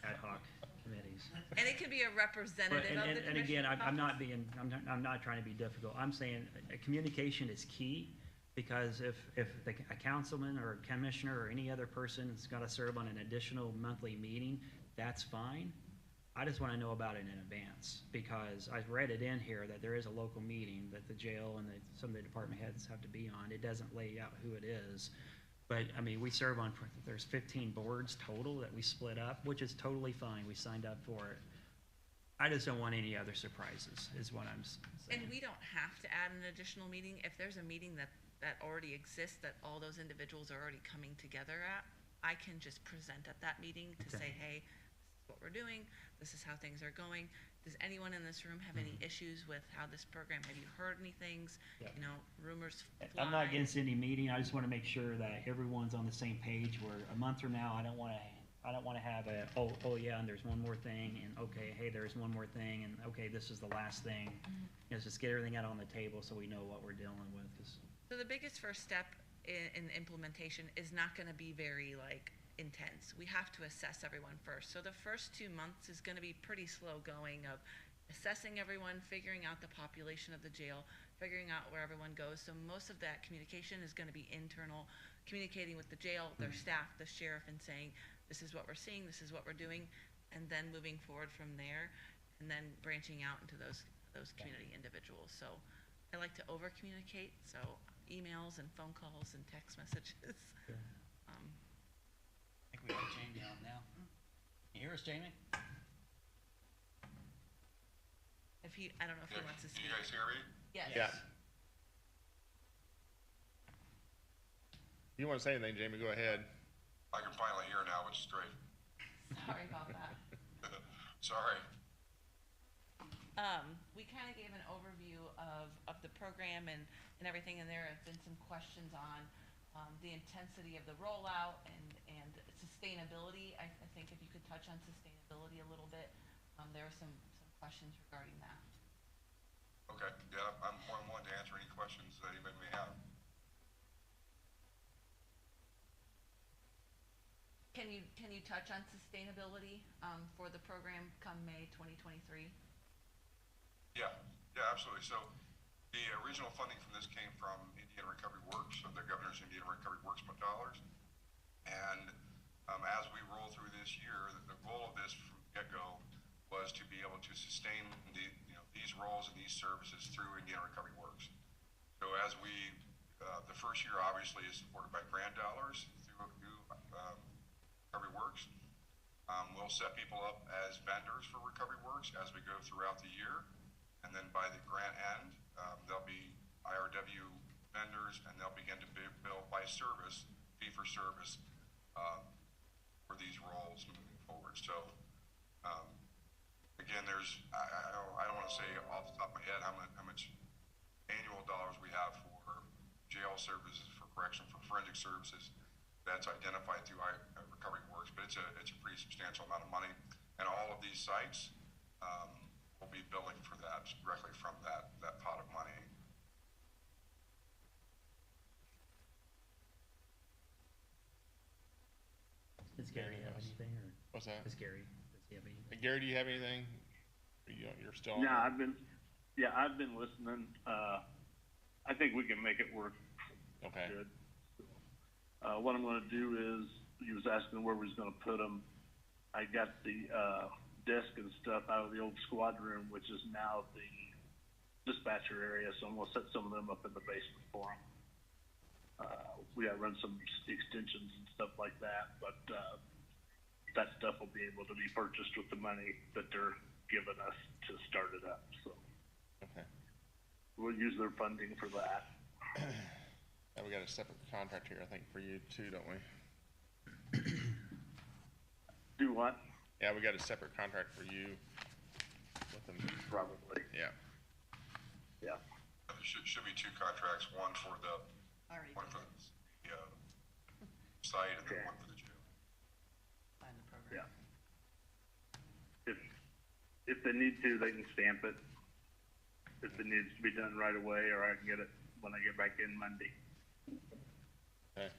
ad hoc committees. And it could be a But, representative of the and again, commissioner's I'm not office. being, I'm not trying to be difficult. I'm saying communication is key, because if a councilman or a commissioner or any other person is gonna serve on an additional monthly meeting, that's fine. I just wanna know about it in advance, because I've read it in here that there is a local meeting that the jail and some of the department heads have to be on. It doesn't lay out who it is. But, I mean, we serve on, there's 15 boards total that we split up, which is totally fine. We signed up for it. I just don't want any other surprises, is what I'm saying. And we don't have to add an additional meeting. If there's a meeting that already exists, that all those individuals are already coming together at, I can just present at that meeting to say, hey, this is what we're doing, this is how things are going. Does anyone in this room have any issues with how this program, have you heard any things? Yeah. You know, rumors fly. I'm not against any meeting. I just want to make sure that everyone's on the same page, where a month from now, I don't want to have oh yeah, and there's one more thing, and okay, hey, there's one more thing, and okay, this is the last thing. Let's just get everything out on the table so we know what we're dealing with. 'Cause So the biggest first step in implementation is not gonna be very intense. We have to assess everyone first. So the first 2 months is gonna be pretty slow going of assessing everyone, figuring out the population of the jail, figuring out where everyone goes. So most of that communication is gonna be internal, communicating with the jail, their staff, the sheriff, and saying, this is what we're seeing, this is what we're doing, and then moving forward from there, and then branching out into those community individuals. So I like to over-communicate, so emails and phone calls and text messages. I think we have Jamie on now. Can you hear us, Jamie? I don't know if he wants to speak. You guys hear me? Yes. Yeah. If you want to say anything, Jamie, go ahead. I can finally hear now, which is great. Sorry about that. Sorry. We kind of gave an overview of the program and everything, and there have been some questions on the intensity of the rollout and sustainability. I think if you could touch on sustainability a little bit, there are some questions regarding that. Okay, yeah, I'm more than willing to answer any questions that anybody may have. Can you touch on sustainability for the program come May 2023? Yeah, absolutely. So the original funding from this came from Indiana Recovery Works, so the governor's Indiana Recovery Works dollars. And as we roll through this year, the goal of this from get-go was to be able to sustain these roles and these services through Indiana Recovery Works. So as the first year obviously is supported by grant dollars through Recovery Works. We'll set people up as vendors for Recovery Works as we go throughout the year. And then by the grant end, there'll be IRW vendors, and they'll begin to bill by service, fee for service, for these roles moving forward. So, again, I don't want to say off the top of my head how much annual dollars we have for jail services, for correction, for forensic services that's identified through Recovery Works, but it's a pretty substantial amount of money, and all of these sites will be billing for that directly from that pot of money. Does Gary have anything, or What's that? does he have anything? Gary, do you have anything? You're still on Yeah, there? I've been listening. I think we can make it work Okay. good. What I'm gonna do is, he was asking where we was gonna put them. I got the, desk and stuff out of the old squad room, which is now the dispatcher area, so I'm gonna set some of them up in the basement for them. We gotta run some extensions and stuff like that, but, that stuff will be able to be purchased with the money that they're giving us to start it up, so. Okay. We'll use their funding for that. And we got a separate contract here, I think, for you too, don't we? Do what? Yeah, we got a separate contract for you with them. Probably, Yeah. yeah. There should be two contracts, one for the, Already one did for the, site and then Okay. one for the jail. sign the program. Yeah. If they need to, they can stamp it. If it needs to be done right away, or I can get it when I get back in Monday. Okay.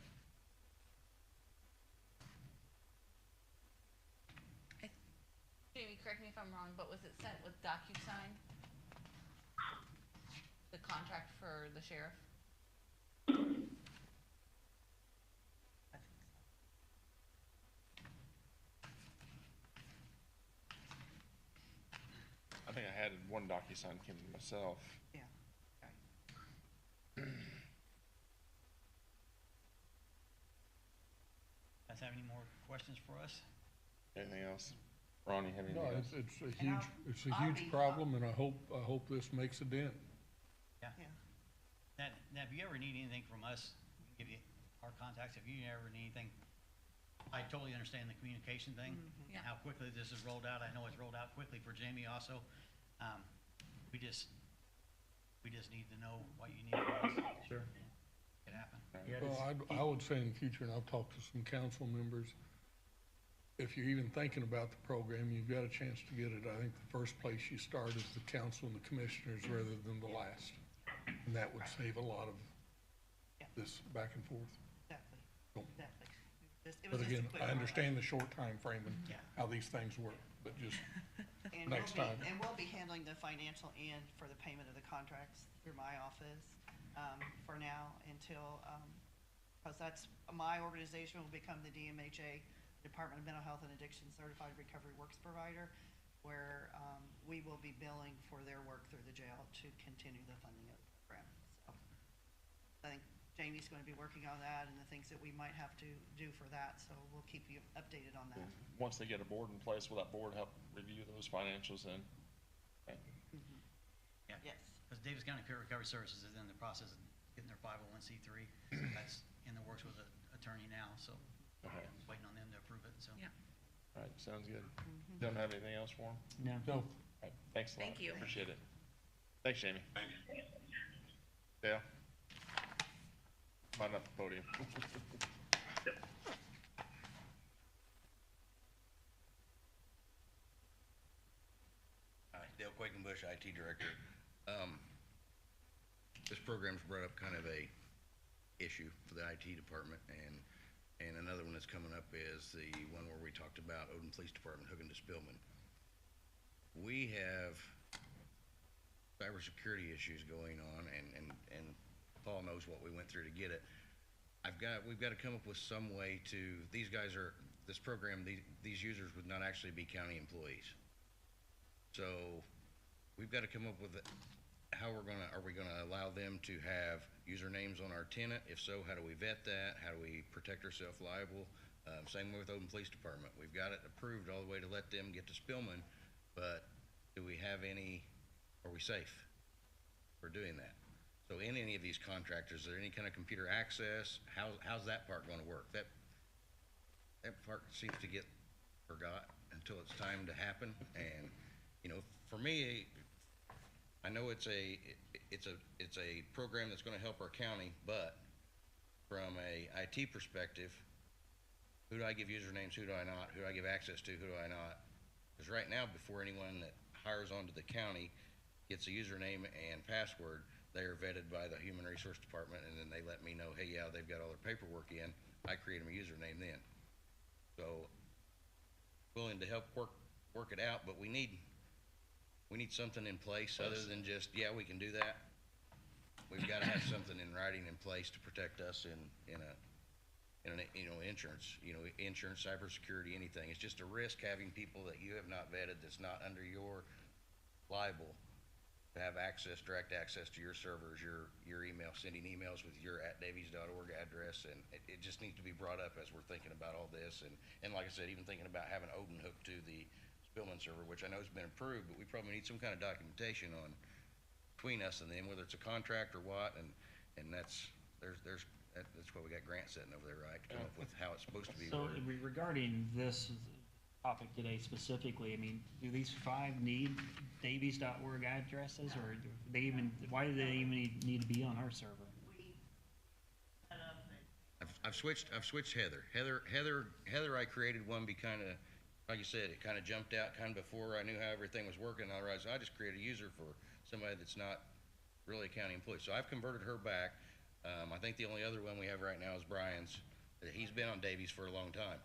Jamie, correct me if I'm wrong, but was it sent with DocuSign? The contract for the sheriff? I think so. I think I had one DocuSign came to myself. Yeah. Okay. Guys have any more questions for us? Anything else? Ron, you have anything No, else? it's a And huge, it's a I'll huge be- problem, and I hope this makes a dent. Yeah. Yeah. Now, if you ever need anything from us, we can give you our contacts. If you ever need anything, I totally understand the communication thing, Yeah. and how quickly this is rolled out. I know it's rolled out quickly for Jamie also. We just need to know what you need from us. Sure. It happen. Yeah, Well, just I would say in the future, and I've talked to some council members, if you're even thinking about the program, you've got a chance to get it. I think the first place you start is the council and the commissioners rather than the last. And that would save a lot of Yeah. this back and forth. Exactly, Cool. exactly. It But was just a again, quick I one. understand the short time frame and Yeah. how these things work, but just, And next we'll time. And we'll be handling the financial end for the payment of the contracts through my office, for now until, because that's, my organization will become the DMHA, Department of Mental Health and Addiction Certified Recovery Works Provider, where, we will be billing for their work through the jail to continue the funding of the program. So I think Jamie's gonna be working on that and the things that we might have to do for that, so we'll keep you updated on that. Once they get a board in place, will that board help review those financials then? Okay. Yeah. Yes. Because Davis County Peer Recovery Services is in the process of getting their 501(c)(3). That's in the works with an attorney now, so Okay. just waiting on them to approve it, so. Yeah. All right, sounds good. Don't have anything else for him? no. no, All right, thanks a lot. Thank you. Appreciate it. Thanks, Jamie. Thank you. Dale? Come on up the podium. Hi, Dale Quakenbush, IT Director. This program's brought up kind of a issue for the IT department, and another one that's coming up is the one where we talked about Odin Police Department hooking to Spillman. We have cybersecurity issues going on, and Paul knows what we went through to get it. We've got to come up with some way to, this program, these users would not actually be county employees. So we've got to come up with how are we gonna allow them to have usernames on our tenant? If so, how do we vet that? How do we protect ourselves liable? Same with Odin Police Department. We've got it approved all the way to let them get to Spillman, but do we have are we safe for doing that? So in any of these contractors, is there any kind of computer access? How's that part gonna work? That part seems to get forgot until it's time to happen. And, for me, I know it's a program that's gonna help our county, but from a IT perspective, who do I give usernames, who do I not? Who do I give access to, who do I not? Because right now, before anyone that hires onto the county gets a username and password, they are vetted by the Human Resource Department, and then they let me know, hey, yeah, they've got all their paperwork in. I create them a username then. So, willing to help work it out, but we need we need something in place other than just, yeah, we can do that. We've gotta have something in writing in place to protect us in insurance, insurance, cybersecurity, anything. It's just a risk having people that you have not vetted, that's not under your liable, to have access, direct access to your servers, your email, sending emails with your @davies.org address, and it just needs to be brought up as we're thinking about all this, and like I said, even thinking about having Odin hooked to the Spillman server, which I know has been approved, but we probably need some kind of documentation on, between us and them, whether it's a contract or what, and that's why we got Grant sitting over there, right, to come up with how it's supposed to be So worded. regarding this topic today specifically, I mean, do these 5 need Davies.org addresses, or do they even, why do they even need to be on our server? I've switched Heather, I created one like you said, it kinda jumped out before I knew how everything was working. I realized I just created a user for somebody that's not really a county employee. So I've converted her back. I think the only other one we have right now is Brian's. He's been on Davies for a long time.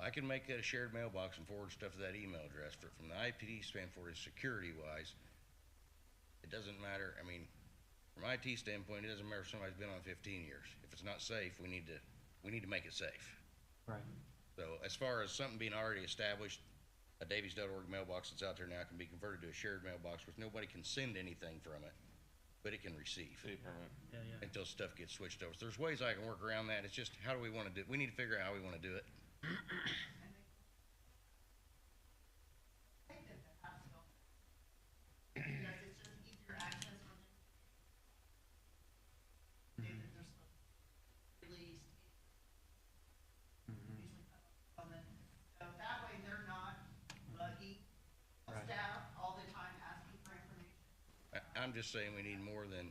I can make that a shared mailbox and forward stuff to that email address, but from the IP standpoint, security-wise, it doesn't matter. I mean, from IT standpoint, it doesn't matter if somebody's been on 15 years. If it's not safe, we need to make it safe. Right. So as far as something being already established, a Davies.org mailbox that's out there now can be converted to a shared mailbox, which nobody can send anything from it, but it can receive. Until stuff gets switched over. So there's ways I can work around that. It's just, how do we want to do it? We need to figure out how we want to do it. I'm just saying we need more than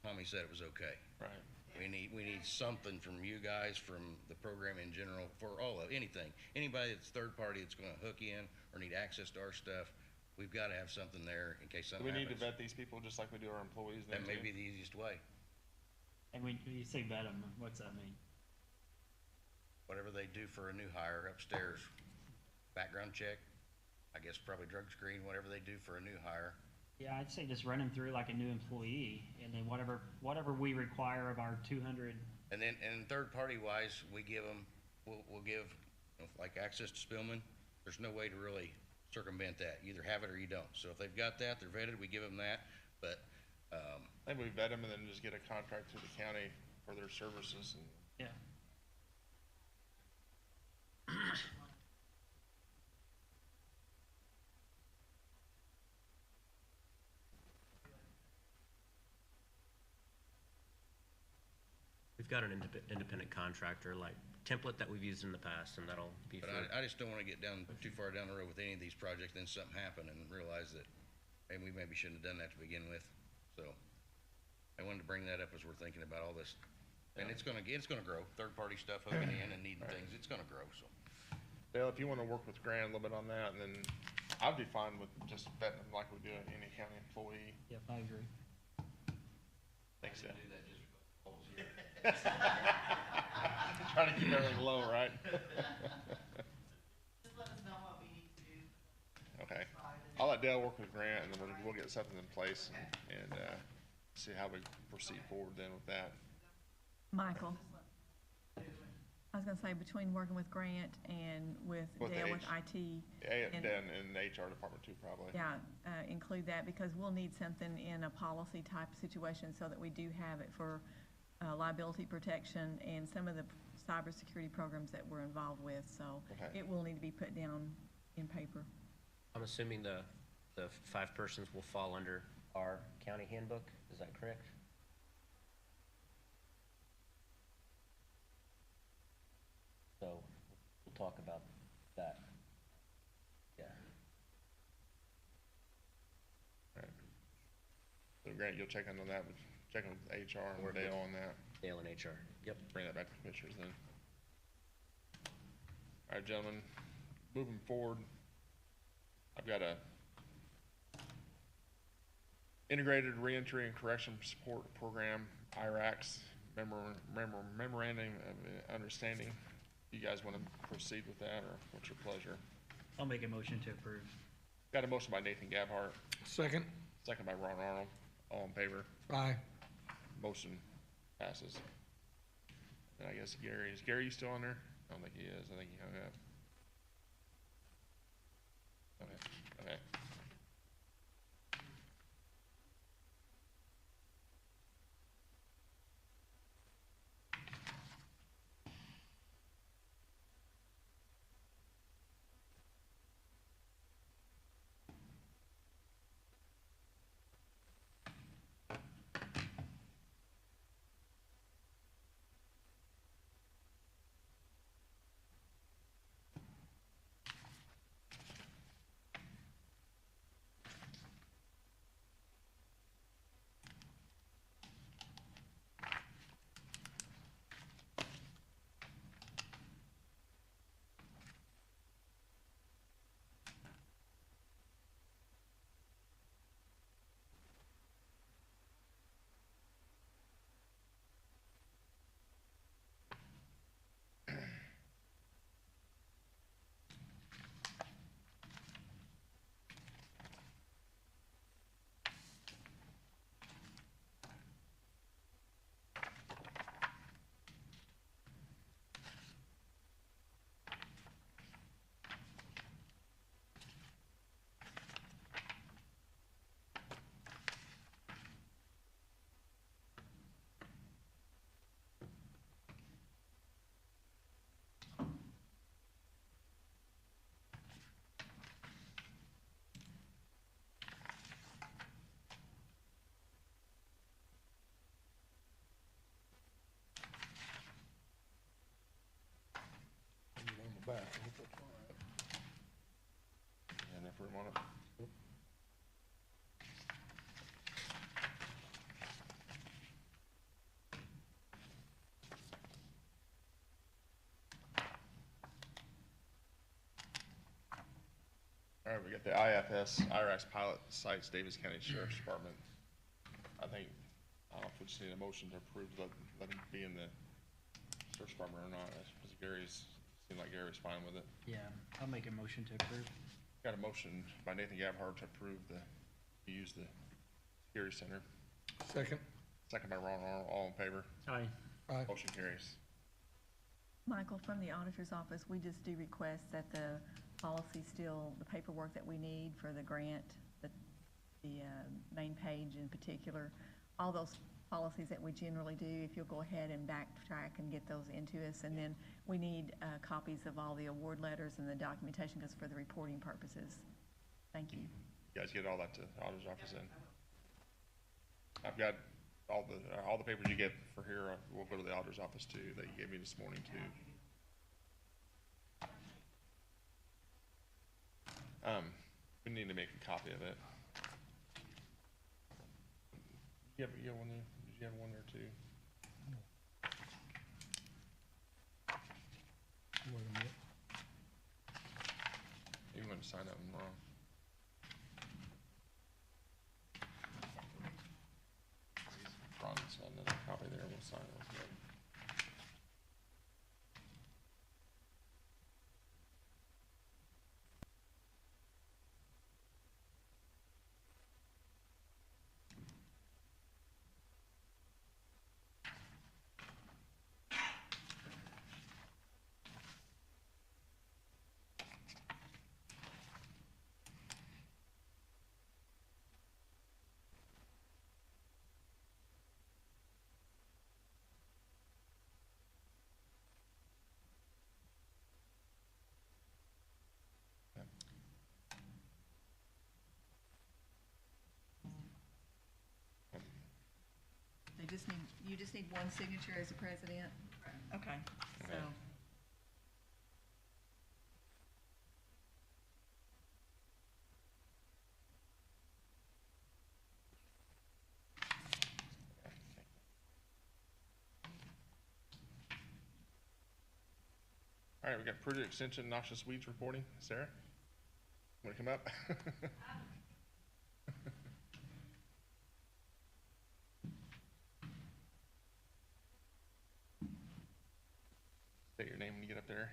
Tommy said it was okay. Right. We need something from you guys, from the program in general, for all of anything. Anybody that's third party that's gonna hook in or need access to our stuff, we've gotta have something there in case something We happens. need to vet these people just like we do our employees. That may be the easiest way. And when you say vet them, what's that mean? Whatever they do for a new hire upstairs, background check, I guess probably drug screen, whatever they do for a new hire. Yeah, I'd say just run them through like a new employee, and then whatever we require of our 200. And then, third party wise, we'll give, like access to Spillman, there's no way to really circumvent that. You either have it or you don't. So if they've got that, they're vetted, we give them that, but, Maybe we vet them and then just get a contract through the county for their services and. Yeah. We've got an independent contractor, like template that we've used in the past, and that'll be but for, I just don't wanna get too far down the road with any of these projects, then something happen and realize that, hey, we maybe shouldn't have done that to begin with. So, I wanted to bring that up as we're thinking about all this. And it's gonna grow, third-party stuff hooking in and needing things, it's gonna grow, so. Dale, if you wanna work with Grant a little bit on that, and then I'd be fine with just vetting them like we do any county employee. Yep, I agree. Thanks, Dale. Trying to keep everything low, right? Just let us know what we need to do. Okay. I'll let Dale work with Grant, and then we'll get something in place and see how we proceed forward then with that. Michael, I was gonna say, between working with Grant and with With Dale with H. IT. And then in the HR department too, probably. Yeah, include that, because we'll need something in a policy type situation so that we do have it for liability protection and some of the cybersecurity programs that we're involved with, so Okay. it will need to be put down in paper. I'm assuming the 5 persons will fall under our county handbook, is that correct? So, we'll talk about that. Yeah. Right. So Grant, you'll check on that, check on HR and Dale on that, Dale and HR, yep. bring that back to commissioners then. All right, gentlemen, moving forward, I've got a Integrated Reentry and Correction Support Program, IRACS, memorandum of understanding. You guys want to proceed with that, or what's your pleasure? I'll make a motion to approve. Got a motion by Nathan Gabhart, Second. second by Ron Arnold. All in favor? Aye. Motion passes. And I guess Gary, is Gary still on there? I don't think he is. I think he hung up. Okay, okay. On the back. I hope that's all right. And if we want to. All right, we got the IFS, IRAX pilot sites, Daviess County Sheriff's Department. I don't know if we just need a motion to approve, let him be in the Sheriff's Department or not. Because seemed like Gary's fine with it. Yeah, I'll make a motion to approve. Got a motion by Nathan Gabhart to approve to use the security center. Second. Second by Ron Arnold, all in favor? Aye. Aye. Motion carries. Michael, from the auditor's office, we just do request that the policy still, the paperwork that we need for the grant, the main page in particular, all those policies that we generally do, if you'll go ahead and backtrack and get those into us. And then we need copies of all the award letters and the documentation, because for the reporting purposes. Thank you. You guys get all that to the auditor's office in? I've got all the papers you get for here, will go to the auditor's office too, that you gave me this morning too. We need to make a copy of it. You have one there? Did you have one there too? Wait a minute. You went to sign that one wrong. Ron signed another copy there, we'll sign it. You just need one signature as a president? Okay, so. Okay. All right, we got Purdue Extension noxious weeds reporting. Sarah, want to come up? Say your name when you get up there.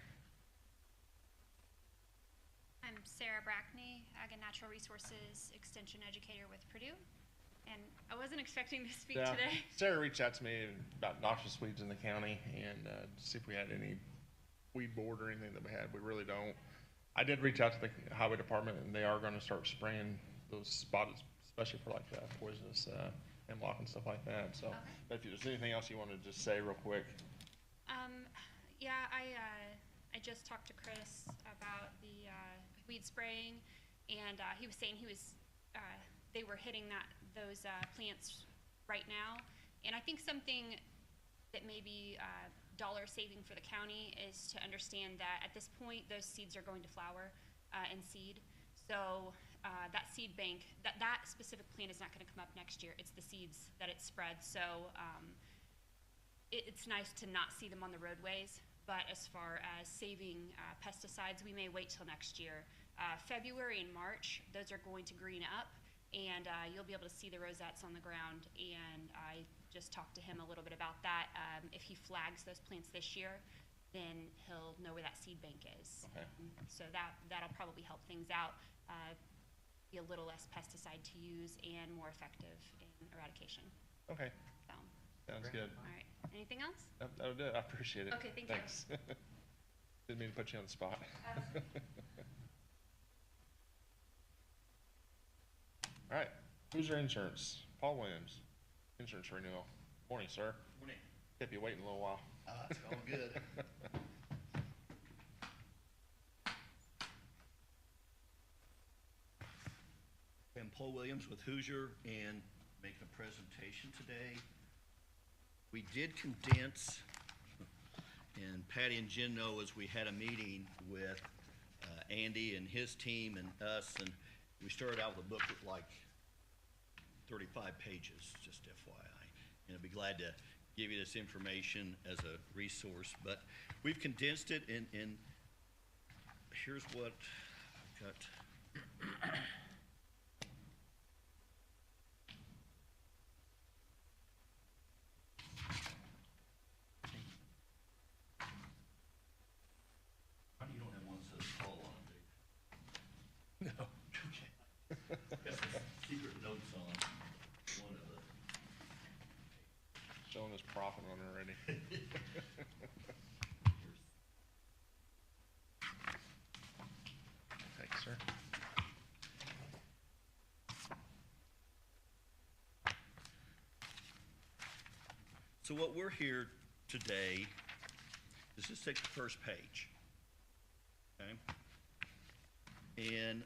I'm Sarah Brackney, Ag and Natural Resources Extension Educator with Purdue, and I wasn't expecting to speak today. Sarah reached out to me about noxious weeds in the county and see if we had any weed board or anything that we had. We really don't. I did reach out to the highway department, and they are going to start spraying those spots, especially for like poisonous hemlock and stuff like that. So, but if there's anything else you want to just say real quick. Yeah, I just talked to Chris about the weed spraying, and he was saying they were hitting those plants right now. And I think something that may be dollar saving for the county is to understand that at this point those seeds are going to flower and seed. So that seed bank, that specific plant is not going to come up next year. It's the seeds that it spreads. So it's nice to not see them on the roadways. But as far as saving pesticides, we may wait till next year. February and March, those are going to green up, and you'll be able to see the rosettes on the ground. And I just talked to him a little bit about that. If he flags those plants this year, then he'll know where that seed bank is. Okay. So that'll probably help things out, be a little less pesticide to use, and more effective in eradication. Okay. So. Sounds good. All right. Anything else? That'll do it. I appreciate it. Okay, thank you. Thanks. Didn't mean to put you on the spot. All right. Hoosier Insurance. Paul Williams, insurance renewal. Morning, sir. Morning. Kept you waiting a little while. It's all good. I'm Paul Williams with Hoosier and making a presentation today. We did condense, and Patty and Jen know as we had a meeting with Andy and his team and us, and we started out with a book with like 35 pages, just FYI. And I'd be glad to give you this information as a resource, but we've condensed it in here's what I've got. You don't have one that says Paul on it, do you? No. Okay. Got some secret notes on one of the. Showing us profit on it already. Thanks, sir. So what we're here today is just take the first page. Okay? And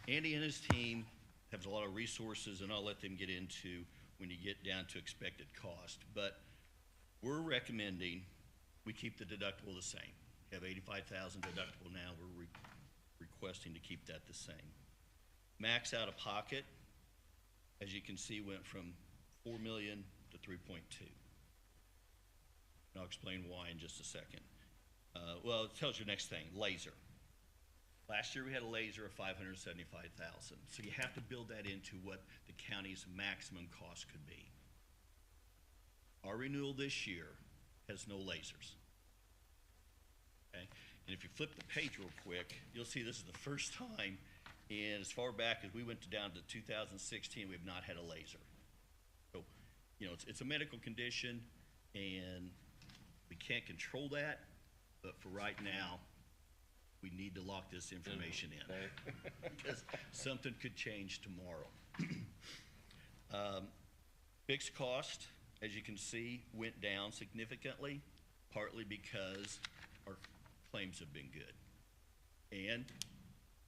Andy and his team have a lot of resources, and I'll let them get into when you get down to expected cost. But we're recommending we keep the deductible the same. We have $85,000 deductible now. We're requesting to keep that the same. Max out of pocket, as you can see, went from 4 million to 3.2. And I'll explain why in just a second. Well, it tells you next thing, laser. Last year we had a laser of $575,000. So you have to build that into what the county's maximum cost could be. Our renewal this year has no lasers. Okay? And if you flip the page real quick, you'll see this is the first time, and as far back as we went down to 2016, we've not had a laser. So, you know, it's a medical condition, and we can't control that, but for right now, we need to lock this information in because something could change tomorrow. Fixed cost, as you can see, went down significantly, partly because our claims have been good. And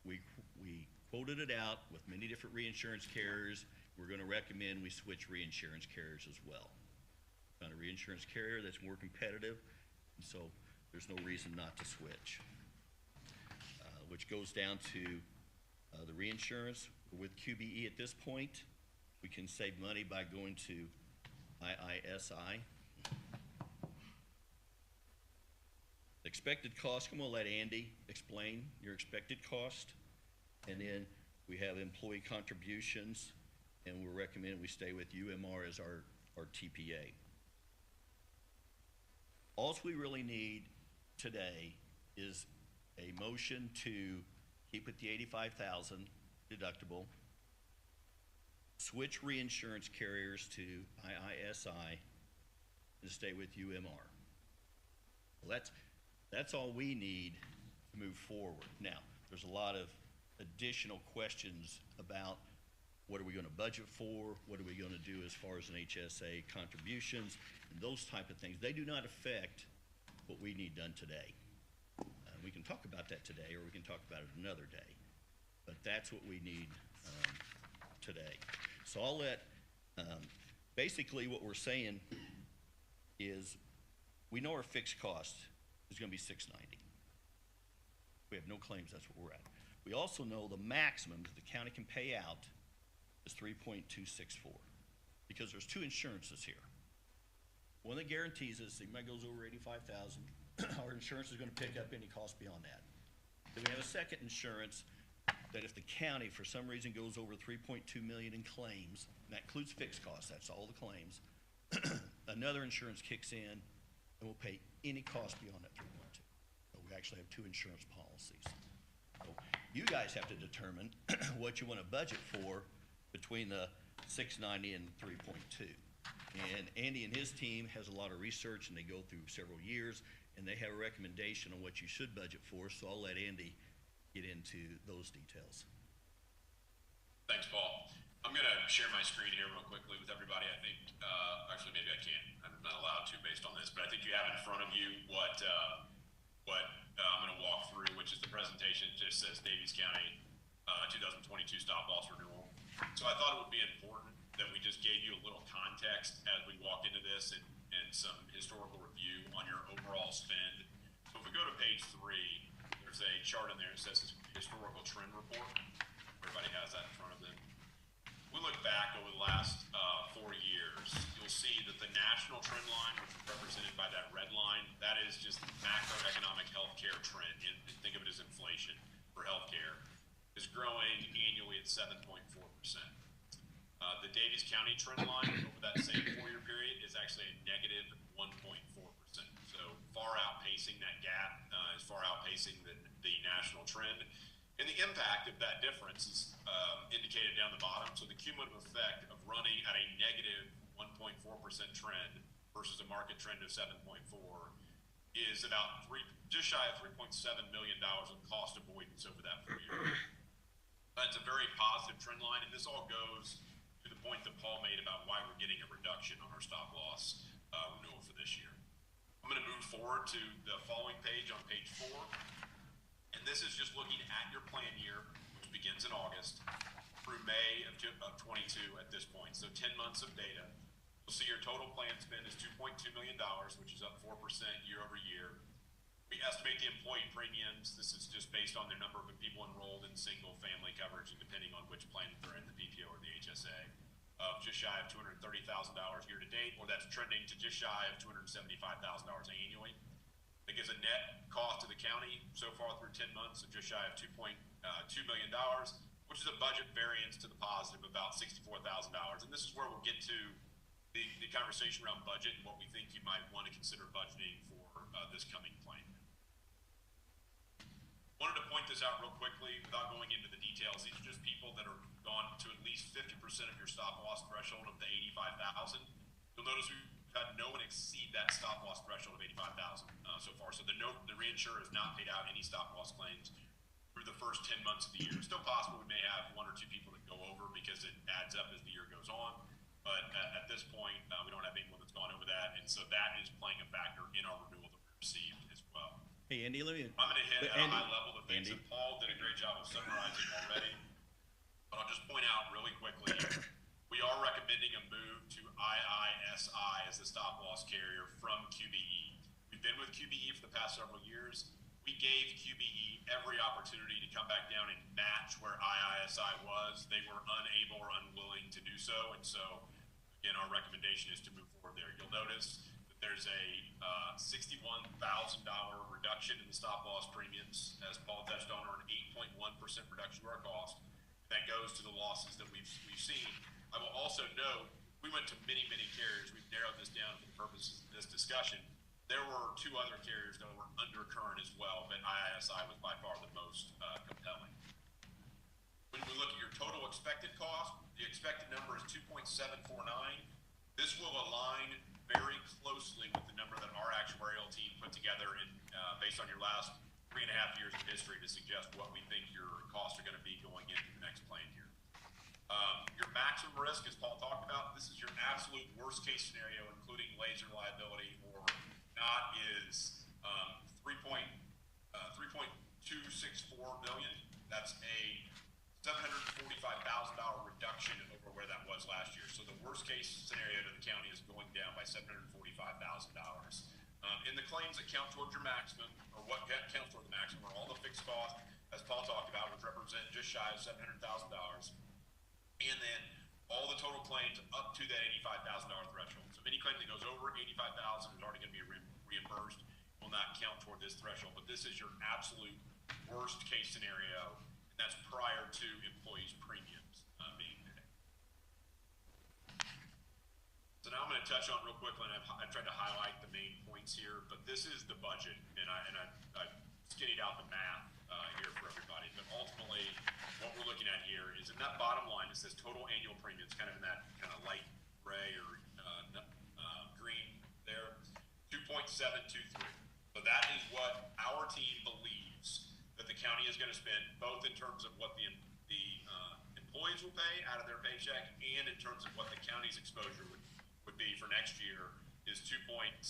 we quoted it out with many different reinsurance carriers. We're going to recommend we switch reinsurance carriers as well. Found a reinsurance carrier that's more competitive, and so there's no reason not to switch. Which goes down to the reinsurance. With QBE at this point, we can save money by going to IISI. Expected cost, I'm gonna let Andy explain your expected cost. And then we have employee contributions, and we're recommending we stay with UMR as our TPA. All we really need today is a motion to keep it the 85,000 deductible, switch reinsurance carriers to IISI, and stay with UMR. Well, that's all we need to move forward. Now, there's a lot of additional questions about what are we gonna budget for, what are we gonna do as far as an HSA contributions, and those type of things. They do not affect what we need done today. We can talk about that today, or we can talk about it another day, but that's what we need today. So I'll let, basically what we're saying is, we know our fixed cost is gonna be $690. We have no claims, that's what we're at. We also know the maximum that the county can pay out is 3.264, because there's two insurances here. One that guarantees us, if it goes over 85,000, our insurance is gonna pick up any cost beyond that. Then we have a second insurance that if the county, for some reason, goes over 3.2 million in claims, and that includes fixed costs, that's all the claims, another insurance kicks in and will pay any cost beyond that 3.2. So we actually have two insurance policies. So you guys have to determine what you wanna budget for between the 690 and 3.2. And Andy and his team has a lot of research, and they go through several years, and they have a recommendation on what you should budget for, so I'll let Andy get into those details. Thanks, Paul. I'm gonna share my screen here real quickly with everybody. I think, actually maybe I can't. I'm not allowed to based on this, but I think you have in front of you what I'm gonna walk through, which is the presentation. It just says Daviess County 2022 stop loss renewal. So I thought it would be important that we just gave you a little context as we walked into this, and some historical review on your overall spend. So if we go to page 3, there's a chart in there that says historical trend report. Everybody has that in front of them. We look back over the last 4 years, you'll see that the national trend line, which is represented by that red line, that is just macroeconomic healthcare trend. And think of it as inflation for healthcare, is growing annually at 7.4%. The Daviess County trend line over that same 4-year period is actually a negative 1.4%. So far outpacing that gap, is far outpacing the national trend. And the impact of that difference is indicated down the bottom. So the cumulative effect of running at a negative 1.4% trend versus a market trend of 7.4 is about just shy of $3.7 million of cost avoidance over that 4-year period. That's a very positive trend line, and this all goes to the point that Paul made about why we're getting a reduction on our stop loss renewal for this year. I'm going to move forward to the following page on page 4, and this is just looking at your plan year, which begins in August, through May of 22 at this point, so 10 months of data. You'll see your total plan spend is $2.2 million, which is up 4% year over year. We estimate the employee premiums, this is just based on the number of people enrolled in single family coverage, and depending on which plan they're in, the PPO or the HSA, of just shy of $230,000 year to date, or that's trending to just shy of $275,000 annually. That gives a net cost to the county so far through 10 months of just shy of $2.2 million, which is a budget variance to the positive of about $64,000. And this is where we'll get to the conversation around budget and what we think you might want to consider budgeting for this coming plan. Wanted to point this out real quickly without going into the details. These are just people that are gone to at least 50% of your stop loss threshold of the 85,000. You'll notice we've had no one exceed that stop loss threshold of 85,000 so far. So the reinsurer has not paid out any stop loss claims through the first 10 months of the year. It's still possible we may have 1 or 2 people that go over because it adds up as the year goes on. But at this point, we don't have anyone that's gone over that. And so that is playing a factor in our renewal that we received as well. Hey, Andy, let me... I'm going to hit at a high level the things that Paul did a great job of summarizing already. But I'll just point out really quickly, we are recommending a move to IISI as the stop loss carrier from QBE. We've been with QBE for the past several years. We gave QBE every opportunity to come back down and match where IISI was. They were unable or unwilling to do so. And so, again, our recommendation is to move forward there. You'll notice that There's a $61,000 reduction in the stop loss premiums, as Paul touched on, or an 8.1% reduction to our cost. That goes to the losses that we've seen. I will also note, we went to many carriers. We've narrowed this down for the purposes of this discussion. There were 2 other carriers that were under current as well, but IISI was by far the most compelling. When we look at your total expected cost, the expected number is 2.749. This will align very closely with the number that our actuarial team put together in, based on your last 3.5 years of history to suggest what we think your costs are going to be going into the next plan year. Your maximum risk, as Paul talked about, this is your absolute worst case scenario, including laser liability or not, is 3.264 million. That's a $745,000 reduction over where that was last year. So the worst case scenario to the county is going down by $745,000. In the claims that count towards your maximum, or what counts toward the maximum, are all the fixed costs, as Paul talked about, which represent just shy of $700,000. And then all the total claims up to that $85,000 threshold. So any claim that goes over $85,000 is already going to be reimbursed, will not count toward this threshold. But this is your absolute worst case scenario, and that's prior to employees' premiums being paid. So now I'm going to touch on real quickly, and I tried to highlight the main points here, but this is the budget, and I skinnied out the math here for everybody. But ultimately, what we're looking at here is in that bottom line, it says total annual premiums, kind of in that kind of light gray or green there, 2.723. So that is what our team believes that the county is going to spend, both in terms of what the employees will pay out of their paycheck and in terms of what the county's exposure would be for next year, is 2.723.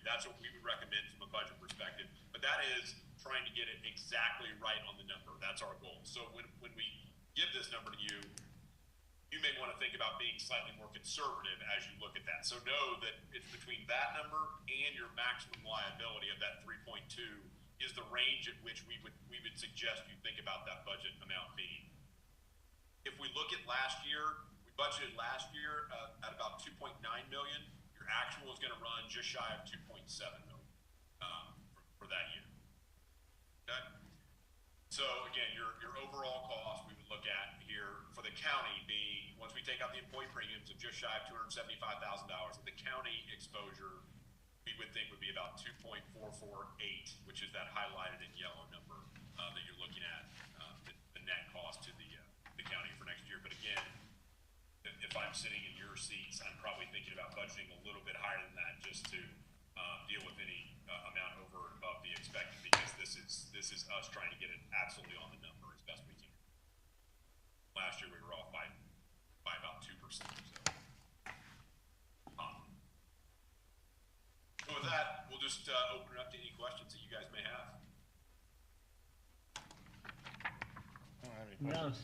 That's what we would recommend from a budget perspective, but that is trying to get it exactly right on the number. That's our goal. So when we give this number to you, you may want to think about being slightly more conservative as you look at that. So know that it's between that number and your maximum liability of that 3.2 is the range at which we would suggest you think about that budget amount being. If we look at last year, we budgeted last year at about 2.9 million. Your actual is going to run just shy of 2.7 million for that year. Okay. So again, your overall cost we would look at here for the county being, once we take out the employee premiums of just shy of $275,000, the county exposure we would think would be about 2.448, which is that highlighted in yellow number that you're looking at, the net cost to the county for next year. But again, if I'm sitting in your seats, I'm probably thinking about budgeting a little bit higher than that just to deal with any amount over and above the expected, because this is us trying to get it absolutely on the number as best we can. Last year we were off by about 2%. So with that, we'll just open it up to any questions that you guys may have. I don't have any questions.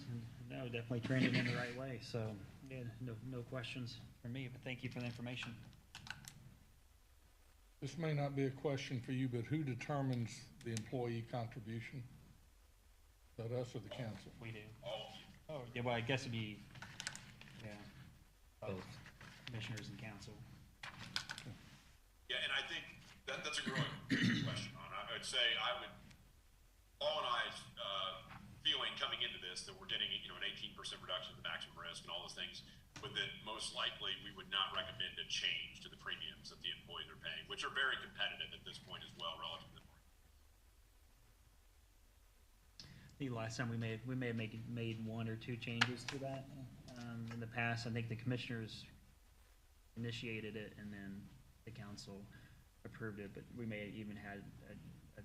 No, definitely trained it in the right way. So yeah, no questions for me, but thank you for the information. This may not be a question for you, but who determines the employee contribution? Is that us or the council? We do. All of you. Oh, yeah, well, I guess it'd be, yeah, both commissioners and council. Yeah, and I think that's a growing question. I would say Paul and I's feeling coming into this that we're getting an 18% reduction in the maximum risk and all those things, but that most likely we would not recommend a change to the premiums that the employees are paying, which are very competitive at this point as well relative to the market. I think last time we may have made 1 or 2 changes to that. In the past, I think the commissioners initiated it and then the council approved it, but we may have even had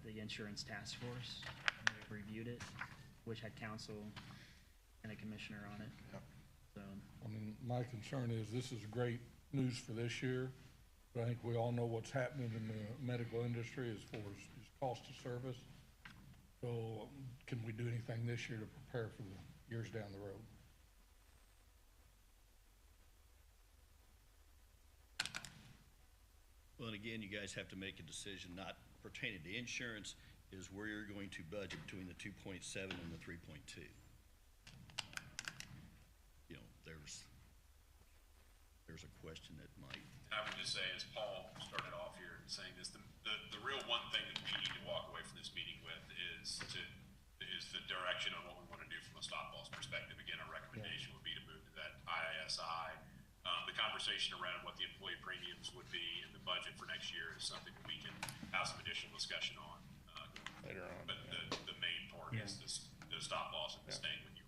the insurance task force reviewed it, which had council and a commissioner on it. Yep. So, I mean, my concern is this is great news for this year, but I think we all know what's happening in the medical industry as far as cost of service. So can we do anything this year to prepare for the years down the road? Well, and again, you guys have to make a decision not pertaining to insurance, is where you're going to budget between the 2.7 and the 3.2. There's a question that might. I would just say, as Paul started off here saying this, the real one thing that we need to walk away from this meeting with is the direction on what we want to do from a stop loss perspective. Again, our recommendation would be to move to that IISI. The conversation around what the employee premiums would be in the budget for next year is something that we can have some additional discussion on later on. But the main part is the stop loss and the staying with you.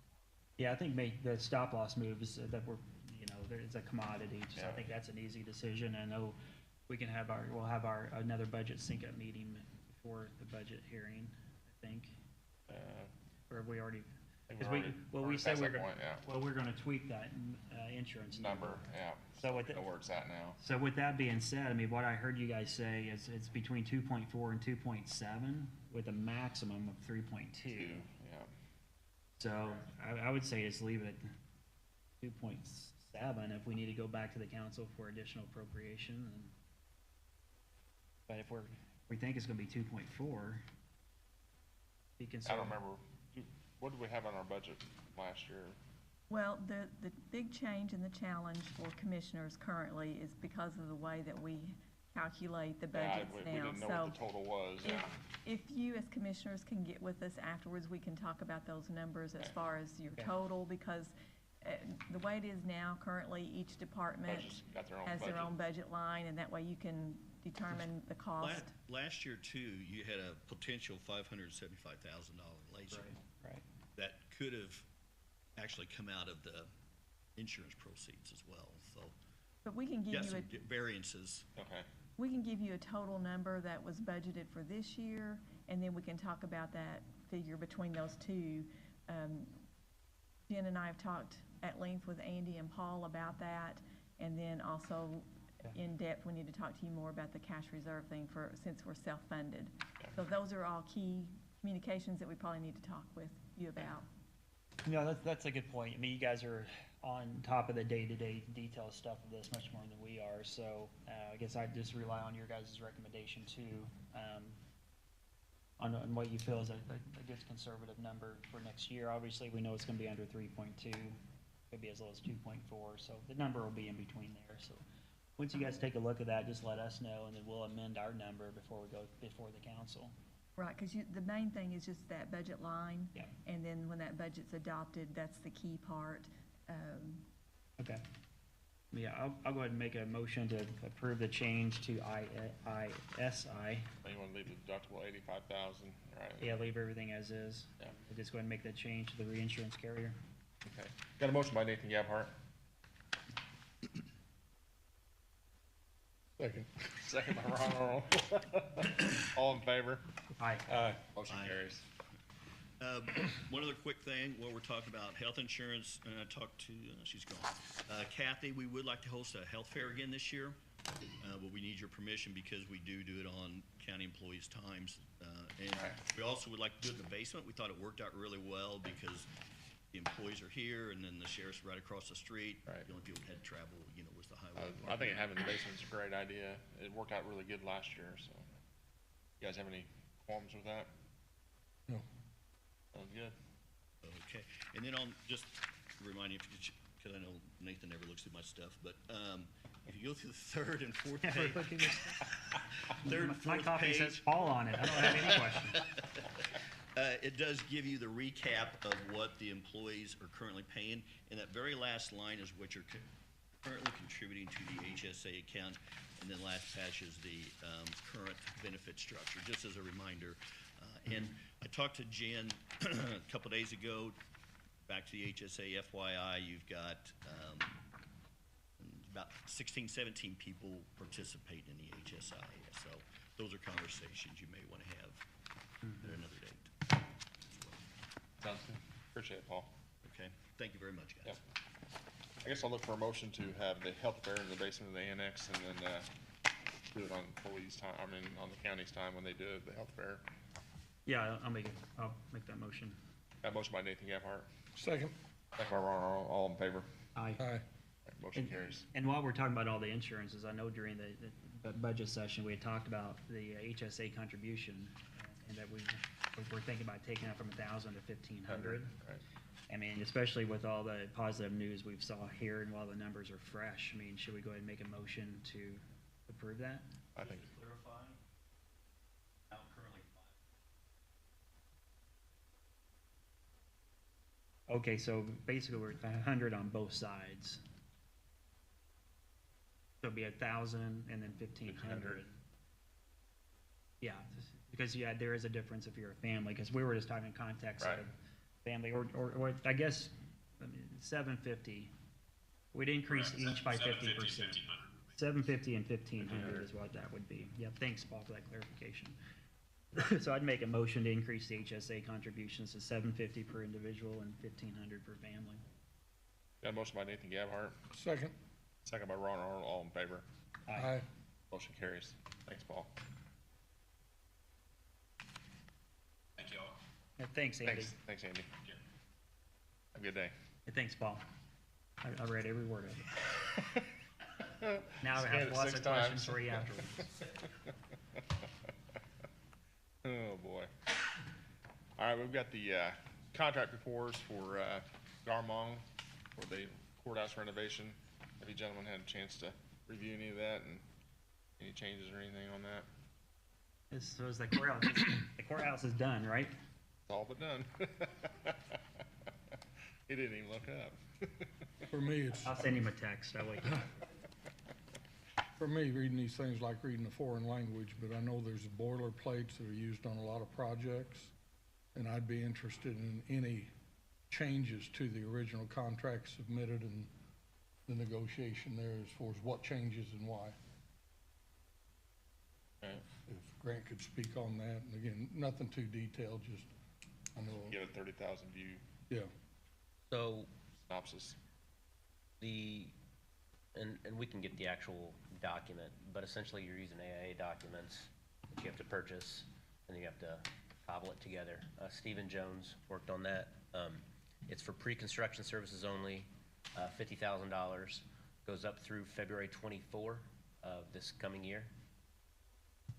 Yeah, I think the stop loss moves that were, it's a commodity, so I think that's an easy decision. I know we'll have another budget sync-up meeting before the budget hearing, I think. Or have we already? We're gonna tweak that, insurance Number, yeah. So with Know where it's at now. So with that being said, I mean, what I heard you guys say is it's between 2.4 and 2.7 with a maximum of 3.2. Yeah. So I would say just leave it at 2.7 if we need to go back to the council for additional appropriation. But if we think it's gonna be 2.4, be concerned. I don't remember, what did we have on our budget last year? Well, the big change in the challenge for commissioners currently is because of the way that we calculate the budgets now. We didn't know what the total was, If you as commissioners can get with us afterwards, we can talk about those numbers as far as your total, because the way it is now, currently, each department has their own budget line, and that way you can determine the cost. Last year too, you had a potential $575,000 laser. Right. That could have actually come out of the insurance proceeds as well, so. But we can give Got you some variances. Okay. we can give you a total number that was budgeted for this year, and then we can talk about that figure between those two. Jen and I have talked at length with Andy and Paul about that, and then also in depth, we need to talk to you more about the cash reserve thing since we're self-funded. So those are all key communications that we probably need to talk with you about. That's a good point. I mean, you guys are on top of the day-to-day detail stuff of this much more than we are, so I guess I'd just rely on your guys' recommendation too, on what you feel is a good conservative number for next year. Obviously, we know it's gonna be under 3.2, could be as low as 2.4, so the number will be in between there, so. Once you guys take a look at that, just let us know, and then we'll amend our number before we go before the council. Right, because the main thing is just that budget line. Yeah. And then when that budget's adopted, that's the key part. Okay. Yeah, I'll go ahead and make a motion to approve the change to ISI. You wanna leave the deductible 85,000, right? Yeah, leave everything as is. Yeah. We'll just go ahead and make that change to the reinsurance carrier. Okay. Got a motion by Nathan Gabhart. Second by Ron Earl. All in favor? Aye. Motion carries. One other quick thing, while we're talking about health insurance, and I talked to, she's gone, Kathy, we would like to host a health fair again this year. But we need your permission because we do it on county employees' times. And we also would like to do it in the basement. We thought it worked out really well because the employees are here and then the sheriff's right across the street. Right. The only people that had to travel, was the highway. I think having the basement's a great idea. It worked out really good last year, so. You guys have any qualms with that? No. Sounds good. Okay, and then just remind you, because I know Nathan never looks through my stuff, but if you go through the third and fourth page. My copy says Paul on it. I don't have any questions. It does give you the recap of what the employees are currently paying, and that very last line is what you're currently contributing to the HSA account, and then last page is the current benefit structure, just as a reminder. And I talked to Jen a couple days ago, back to the HSA FYI, you've got about 16, 17 people participate in the HSI, so those are conversations you may want to have at another date. Sounds good. Appreciate it, Paul. Okay, thank you very much, guys. Yep. I guess I'll look for a motion to have the health fair in the basement of the annex and then do it on police time, on the county's time when they do the health fair. Yeah, I'll make that motion. Got a motion by Nathan Gabhart. Second. Second by Ron Earl. All in favor? Aye. Aye. Motion carries. And while we're talking about all the insurances, I know during the budget session, we had talked about the HSA contribution, and that we were thinking about taking it from 1,000 to 1,500. Right. I mean, especially with all the positive news we've saw here and while the numbers are fresh, I mean, should we go ahead and make a motion to approve that? I think. Clarify, now currently Okay, so basically we're at 100 on both sides. So it'd be 1,000 and then 1,500. Yeah, because yeah, there is a difference if you're a family, because we were just talking in context Right. of family, or I guess, I mean, 750. We'd increase Correct. each by 750, 50%. 1,500. 750 and 1,500 is what that would be. Yep, thanks, Paul, for that clarification. So I'd make a motion to increase the HSA contributions to 750 per individual and 1,500 per family. Got a motion by Nathan Gabhart, Second. second by Ron Arnold, all in favor. Aye. Motion carries. Thanks, Paul. Thank you all. Yeah, thanks, Andy. Thanks, Andy. Take care. Have a good day. Yeah, thanks, Paul. I read every word of it. Now I Scanned have it lots 6 of questions times. for you afterwards. Oh, boy. All right, we've got the contract before us for Garmong for the courthouse renovation. Have you gentlemen had a chance to review any of that and any changes or anything on that? So is the courthouse is done, right? It's all but done. He didn't even look up. For me, it's, I'll send him a text. I'll wait. for me, reading these things like reading a foreign language, but I know there's boilerplates that are used on a lot of projects. And I'd be interested in any changes to the original contract submitted and the negotiation there as far as what changes and why. Okay. If Grant could speak on that, and again, nothing too detailed, just, I know, Get a 30,000 view yeah. So synopsis. and we can get the actual document, but essentially you're using AIA documents that you have to purchase, and you have to cobble it together. Stephen Jones worked on that. It's for pre-construction services only, $50,000, goes up through February 24 of this coming year.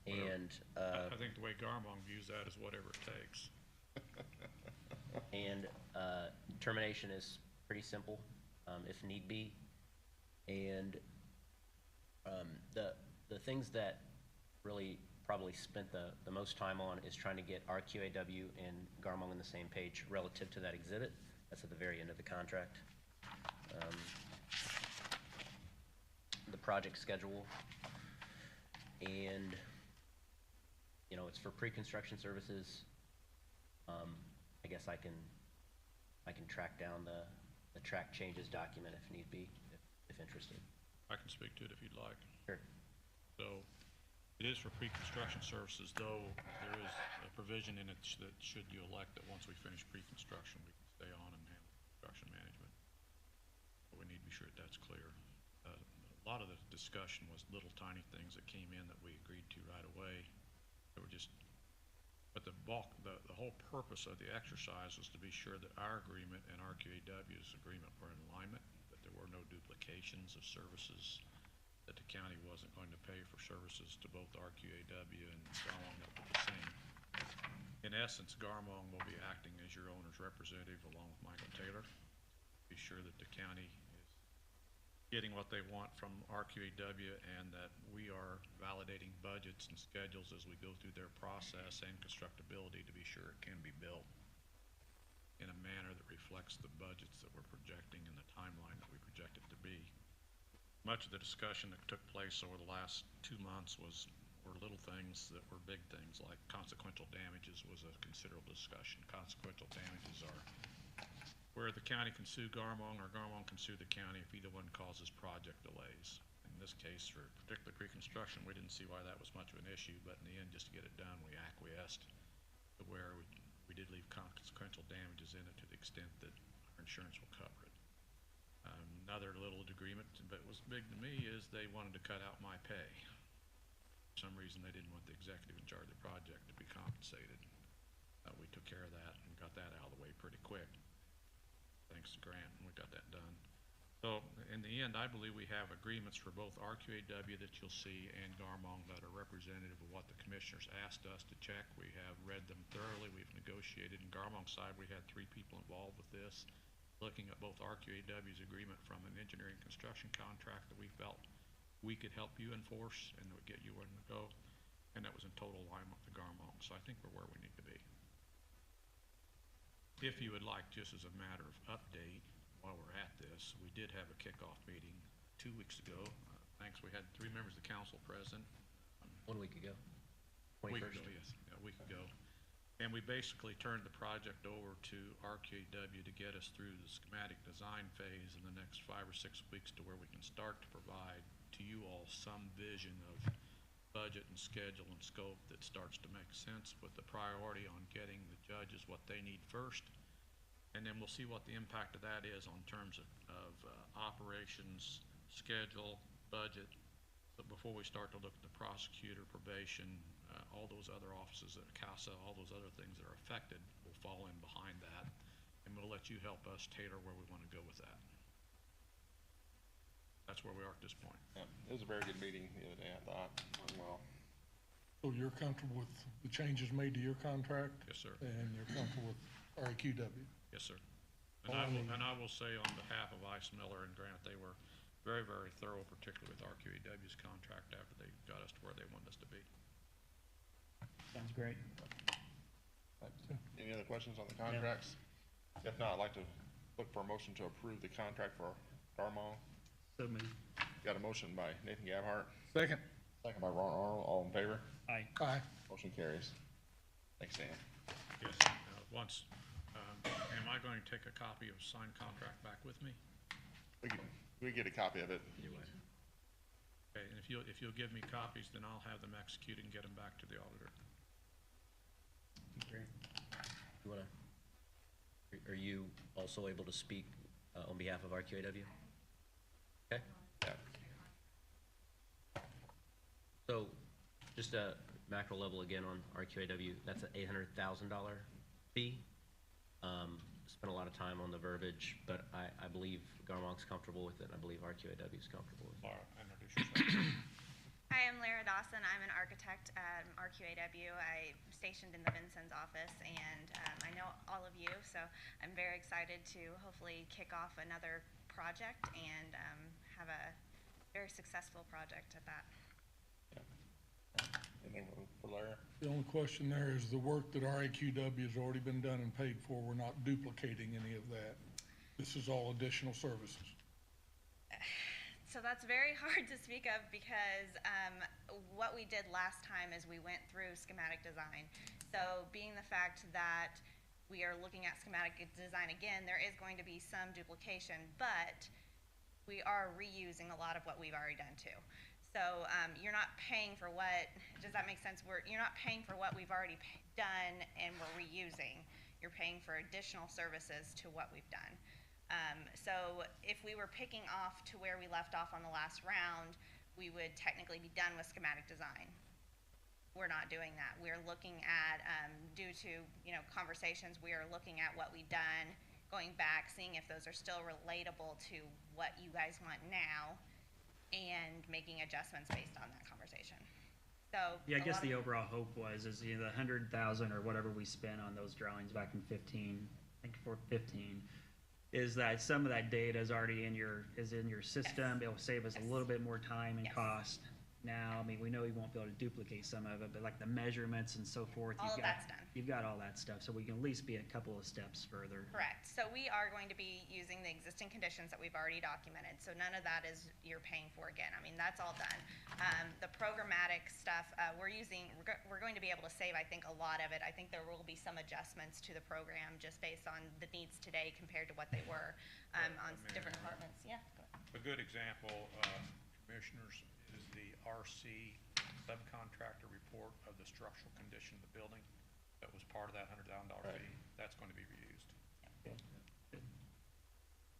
And, I think the way Garmong views that is whatever it takes. and termination is pretty simple, if need be. And the things that really probably spent the most time on is trying to get RQAW and Garmong on the same page relative to that exhibit. That's at the very end of the contract. The project schedule, and you know, it's for pre-construction services. I guess I can track down the track changes document if need be, if interested. I can speak to it if you'd like. Sure. So, it is for pre-construction services, though there is a provision in it that should you elect that once we finish pre-construction, we can stay on and handle construction management. But we need to be sure that's clear. A lot of the discussion was little tiny things that came in that we agreed to right away. They were just, but the bulk, the whole purpose of the exercise was to be sure that our agreement and RQAW's agreement were in alignment, that there were no duplications of services, that the county wasn't going to pay for services to both RQAW and Garmong that were the same. In essence, Garmong will be acting as your owner's representative along with Michael Taylor. Be sure that the county is getting what they want from RQAW and that we are validating budgets and schedules as we go through their process and constructability to be sure it can be built in a manner that reflects the budgets that we're projecting and the timeline that we project it to be. Much of the discussion that took place over the last 2 months were little things that were big things, like consequential damages was a considerable discussion. Consequential damages are where the county can sue Garmong or Garmong can sue the county if either one causes project delays. In this case, for particularly pre-construction, we didn't see why that was much of an issue, but in the end, just to get it done, we acquiesced to where we did leave consequential damages in it to the extent that our insurance will cover it. Another little agreement, but was big to me, is they wanted to cut out my pay. For some reason, they didn't want the executive in charge of the project to be compensated. We took care of that and got that out of the way pretty quick. Thanks to Grant, and we got that done. So in the end, I believe we have agreements for both RQAW that you'll see and Garmong that are representative of what the commissioners asked us to check. We have read them thoroughly. We've negotiated. On Garmong's side, we had 3 people involved with this, looking at both RQAW's agreement from an engineering construction contract that we felt we could help you enforce and would get you where to go. And that was in total alignment with the Garmong. So I think we're where we need to be. If you would like, just as a matter of update, while we're at this, we did have a kickoff meeting 2 weeks ago. Thanks, we had 3 members of the council present. 1 week ago. A week 21st. ago, yes, a week ago. And we basically turned the project over to RQAW to get us through the schematic design phase in the next 5 or 6 weeks to where we can start to provide to you all some vision of budget and schedule and scope that starts to make sense, with the priority on getting the judges what they need first. And then we'll see what the impact of that is on terms of operations, schedule, budget. But before we start to look at the prosecutor, probation, all those other offices at CASA, all those other things that are affected will fall in behind that. And we'll let you help us tailor where we want to go with that. That's where we are at this point. Yeah, it was a very good meeting the other day, I thought, went well. So you're comfortable with the changes made to your contract? Yes, sir. And you're comfortable with RQW? Yes, sir. And I will say on behalf of Ice Miller and Grant, they were very, very thorough, particularly with RQAW's contract after they got us to where they wanted us to be. Sounds great. Any other questions on the contracts? If not, I'd like to look for a motion to approve the contract for Garmong. So moved. Got a motion by Nathan Gabhart, Second. second by Ron Arnold, all in favor? Aye. Aye. Motion carries. Thanks, Dan. Yes, once, am I going to take a copy of signed contract back with me? We get a copy of it. Anyway. Okay, and if you'll give me copies, then I'll have them executed and get them back to the auditor. Great. You wanna, are you also able to speak on behalf of RQAW? Okay. Yeah. So, just a macro level again on RQAW, that's an $800,000 fee. Spent a lot of time on the verbiage, but I believe Garmong's comfortable with it, and I believe RQAW is comfortable with it. Laura, introduce yourself. Hi, I'm Lara Dawson. I'm an architect at RQAW. I'm stationed in the Vinson's office, and I know all of you, so I'm very excited to hopefully kick off another project and have a very successful project at that. Anything for Lara? The only question there is the work that RAQW has already been done and paid for, we're not duplicating any of that. This is all additional services. So that's very hard to speak of because what we did last time is we went through schematic design. So being the fact that we are looking at schematic design again, there is going to be some duplication, but we are reusing a lot of what we've already done too. So you're not paying for what, does that make sense? You're not paying for what we've already done and we're reusing. You're paying for additional services to what we've done. So if we were picking off to where we left off on the last round, we would technically be done with schematic design. We're not doing that. We're looking at, due to conversations, we are looking at what we've done, going back, seeing if those are still relatable to what you guys want now, and making adjustments based on that conversation. So Yeah, I guess the overall hope was the 100,000 or whatever we spent on those drawings back in 15, I think for 15, is that some of that data is already in your system. Yes. It will save us a little bit more time and cost. Now, I mean, we know we won't be able to duplicate some of it, but like the measurements and so forth, that's done. You've got all that stuff, so we can at least be a couple of steps further. Correct. So we are going to be using the existing conditions that we've already documented. So none of that is you're paying for again. I mean, that's all done. The programmatic stuff we're going to be able to save, I think, a lot of it. I think there will be some adjustments to the program just based on the needs today compared to what they were on different departments. Yeah. Go ahead. A good example, commissioners, is the RC subcontractor report of the structural condition of the building. That was part of that $100,000 fee. That's going to be reused. Yeah.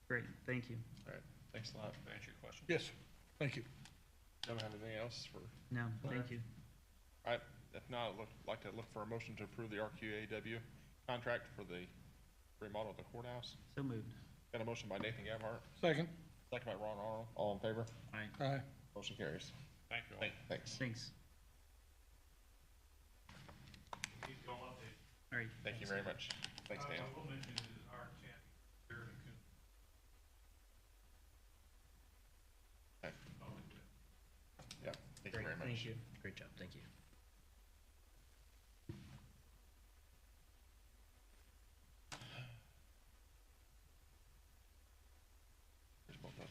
Great, thank you. All right, thanks a lot. To answer your question. Yes, thank you. Don't have anything else for? No, thank you. All right, if not, I'd like to look for a motion to approve the RQAW contract for the remodel of the courthouse. So moved. Got a motion by Nathan Gabhart, Second. second by Ron Arnold, all in favor? Aye. Aye. Motion carries. Thank you all. Thanks. Thanks. All right. Thank you very much. Thanks, Dan. I will mention it is our intent here in Okay. very much. Thank you. Great job, thank you. Here's both of them.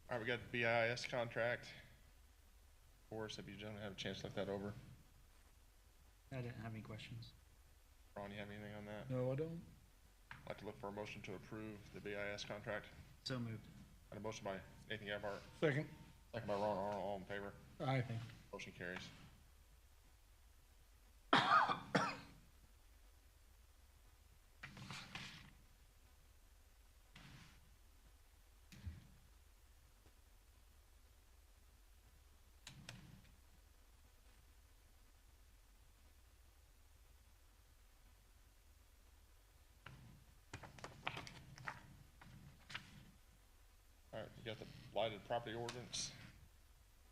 All right, we got the BIS contract. For us, have you gentlemen had a chance to look that over? I didn't have any questions. Ron, you have anything on that? No, I don't. I'd like to look for a motion to approve the BIS contract. So moved. Got a motion by Nathan Gabhart, Second. second by Ron Arnold, all in favor. Aye. Motion carries. All right, you got the blighted property ordinance.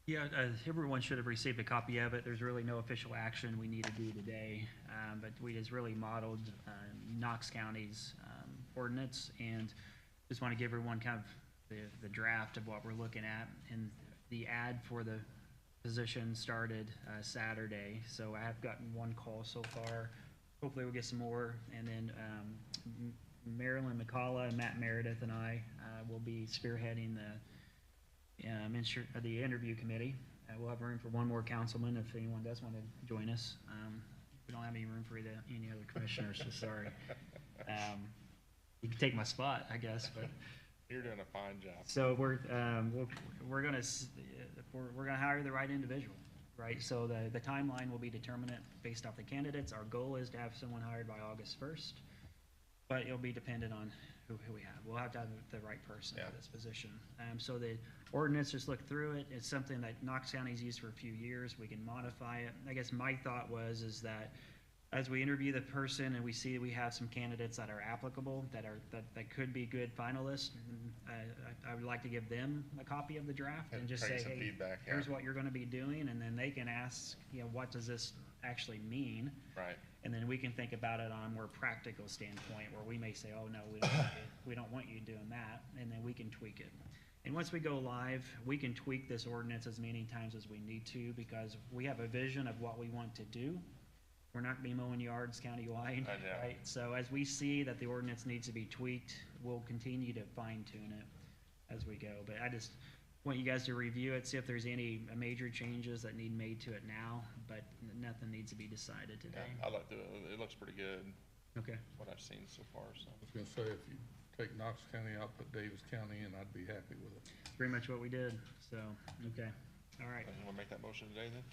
Yeah, everyone should have received a copy of it. There's really no official action we need to do today, but we just really modeled Knox County's ordinance, and just want to give everyone kind of the draft of what we're looking at. And the ad for the position started Saturday, so I have gotten one call so far. Hopefully we'll get some more, and then Marilyn McCullough and Matt Meredith and I will be spearheading the interview committee. We'll have room for one more councilman if anyone does want to join us. We don't have any room for any other commissioners, so sorry. You can take my spot, I guess, but. You're doing a fine job. So we're gonna hire the right individual, right? So the timeline will be determined based off the candidates. Our goal is to have someone hired by August 1st, but it'll be dependent on who we have. We'll have to have the right person for this position. So the ordinance, just look through it. It's something that Knox County's used for a few years. We can modify it. I guess my thought is that as we interview the person and we see we have some candidates that are applicable, that could be good finalists, I would like to give them a copy of the draft and just say, some hey, feedback, here's what you're gonna be doing, and then they can ask, what does this actually mean? Right. And then we can think about it on a more practical standpoint, where we may say, oh, no, we don't want you doing that, and then we can tweak it. And once we go live, we can tweak this ordinance as many times as we need to, because we have a vision of what we want to do. We're not gonna be mowing yards countywide, right? So as we see that the ordinance needs to be tweaked, we'll continue to fine tune it as we go. But I just want you guys to review it, see if there's any major changes that need made to it now, but nothing needs to be decided today. Yeah, I like it looks pretty good. Okay. What I've seen so far, so. I was gonna say, if you take Knox County out, put Davis County in, I'd be happy with it. It's pretty much what we did, so, okay, all right. You wanna make that motion today then?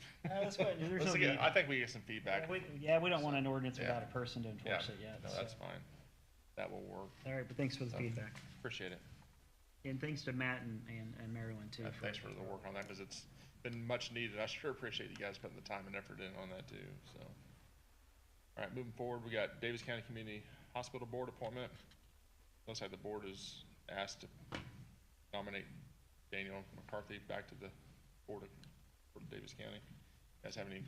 Let's go ahead. There's no need. I think we get some feedback. Yeah, we don't want an ordinance without a person to enforce it yet. No, so. that's fine. That will work. All right, but thanks for the feedback. Appreciate it. And thanks to Matt and Marilyn too. Thanks for the work on that, because it's been much needed. I sure appreciate you guys putting the time and effort in on that too, so. All right, moving forward, we got Daviess County Community Hospital Board appointment. Looks like the board is asked to nominate Daniel McCarthy back to the board of Daviess County. You guys have any?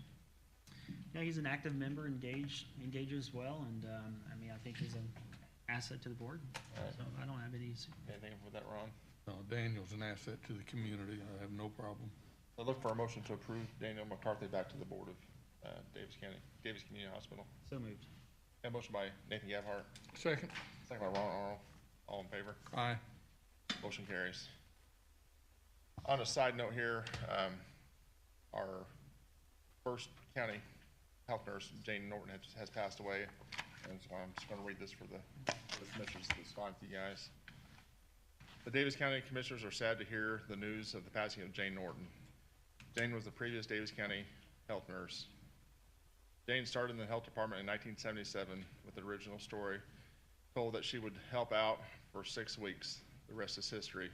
Yeah, he's an active member, engages well, and, I think he's an asset to the board. Right. So I don't have any. Anything with that, Ron? No, Daniel's an asset to the community. I have no problem. I look for a motion to approve Daniel McCarthy back to the board of Daviess Community Hospital. So moved. A motion by Nathan Gabhart. Second. Second by Ron Arnold. All in favor? Aye. Motion carries. On a side note here, our first county health nurse, Jane Norton, has passed away. And so I'm just going to read this for the commissioners. It's fine with you guys. The Daviess County Commissioners are sad to hear the news of the passing of Jane Norton. Jane was the previous Daviess County health nurse. Jane started in the health department in 1977 with the original story, told that she would help out for 6 weeks. The rest is history,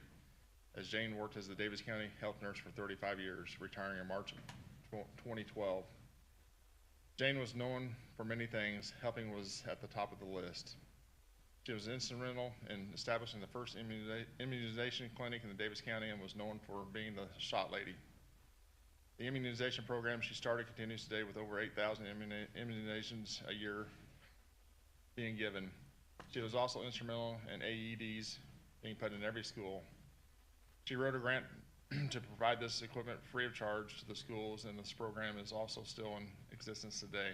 as Jane worked as the Daviess County health nurse for 35 years, retiring in March of 2012. Jane was known for many things. Helping was at the top of the list. She was instrumental in establishing the first immunization clinic in the Daviess County and was known for being the shot lady. The immunization program she started continues today with over 8,000 immunizations a year being given. She was also instrumental in AEDs being put in every school. She wrote a grant to provide this equipment free of charge to the schools, and this program is also still in existence today.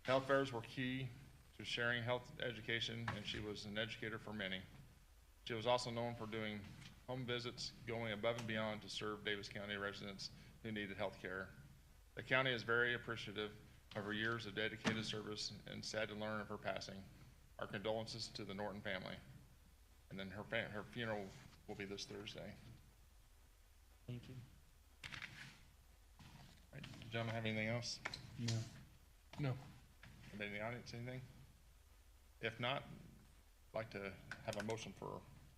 Health fairs were key to sharing health education, and she was an educator for many. She was also known for doing home visits, going above and beyond to serve Daviess County residents who needed health care. The county is very appreciative of her years of dedicated service and sad to learn of her passing. Our condolences to the Norton family. And then her funeral will be this Thursday. Thank you. All right, gentlemen, have anything else? No. No. Anybody in the audience, anything? If not, I'd like to have a motion for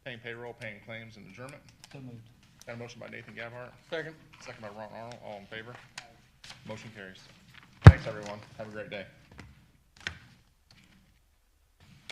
paying payroll, paying claims, and adjournment. So moved. Got a motion by Nathan Gabhart, Second. second by Ron Arnold, all in favor? Motion carries. Thanks, everyone. Have a great day.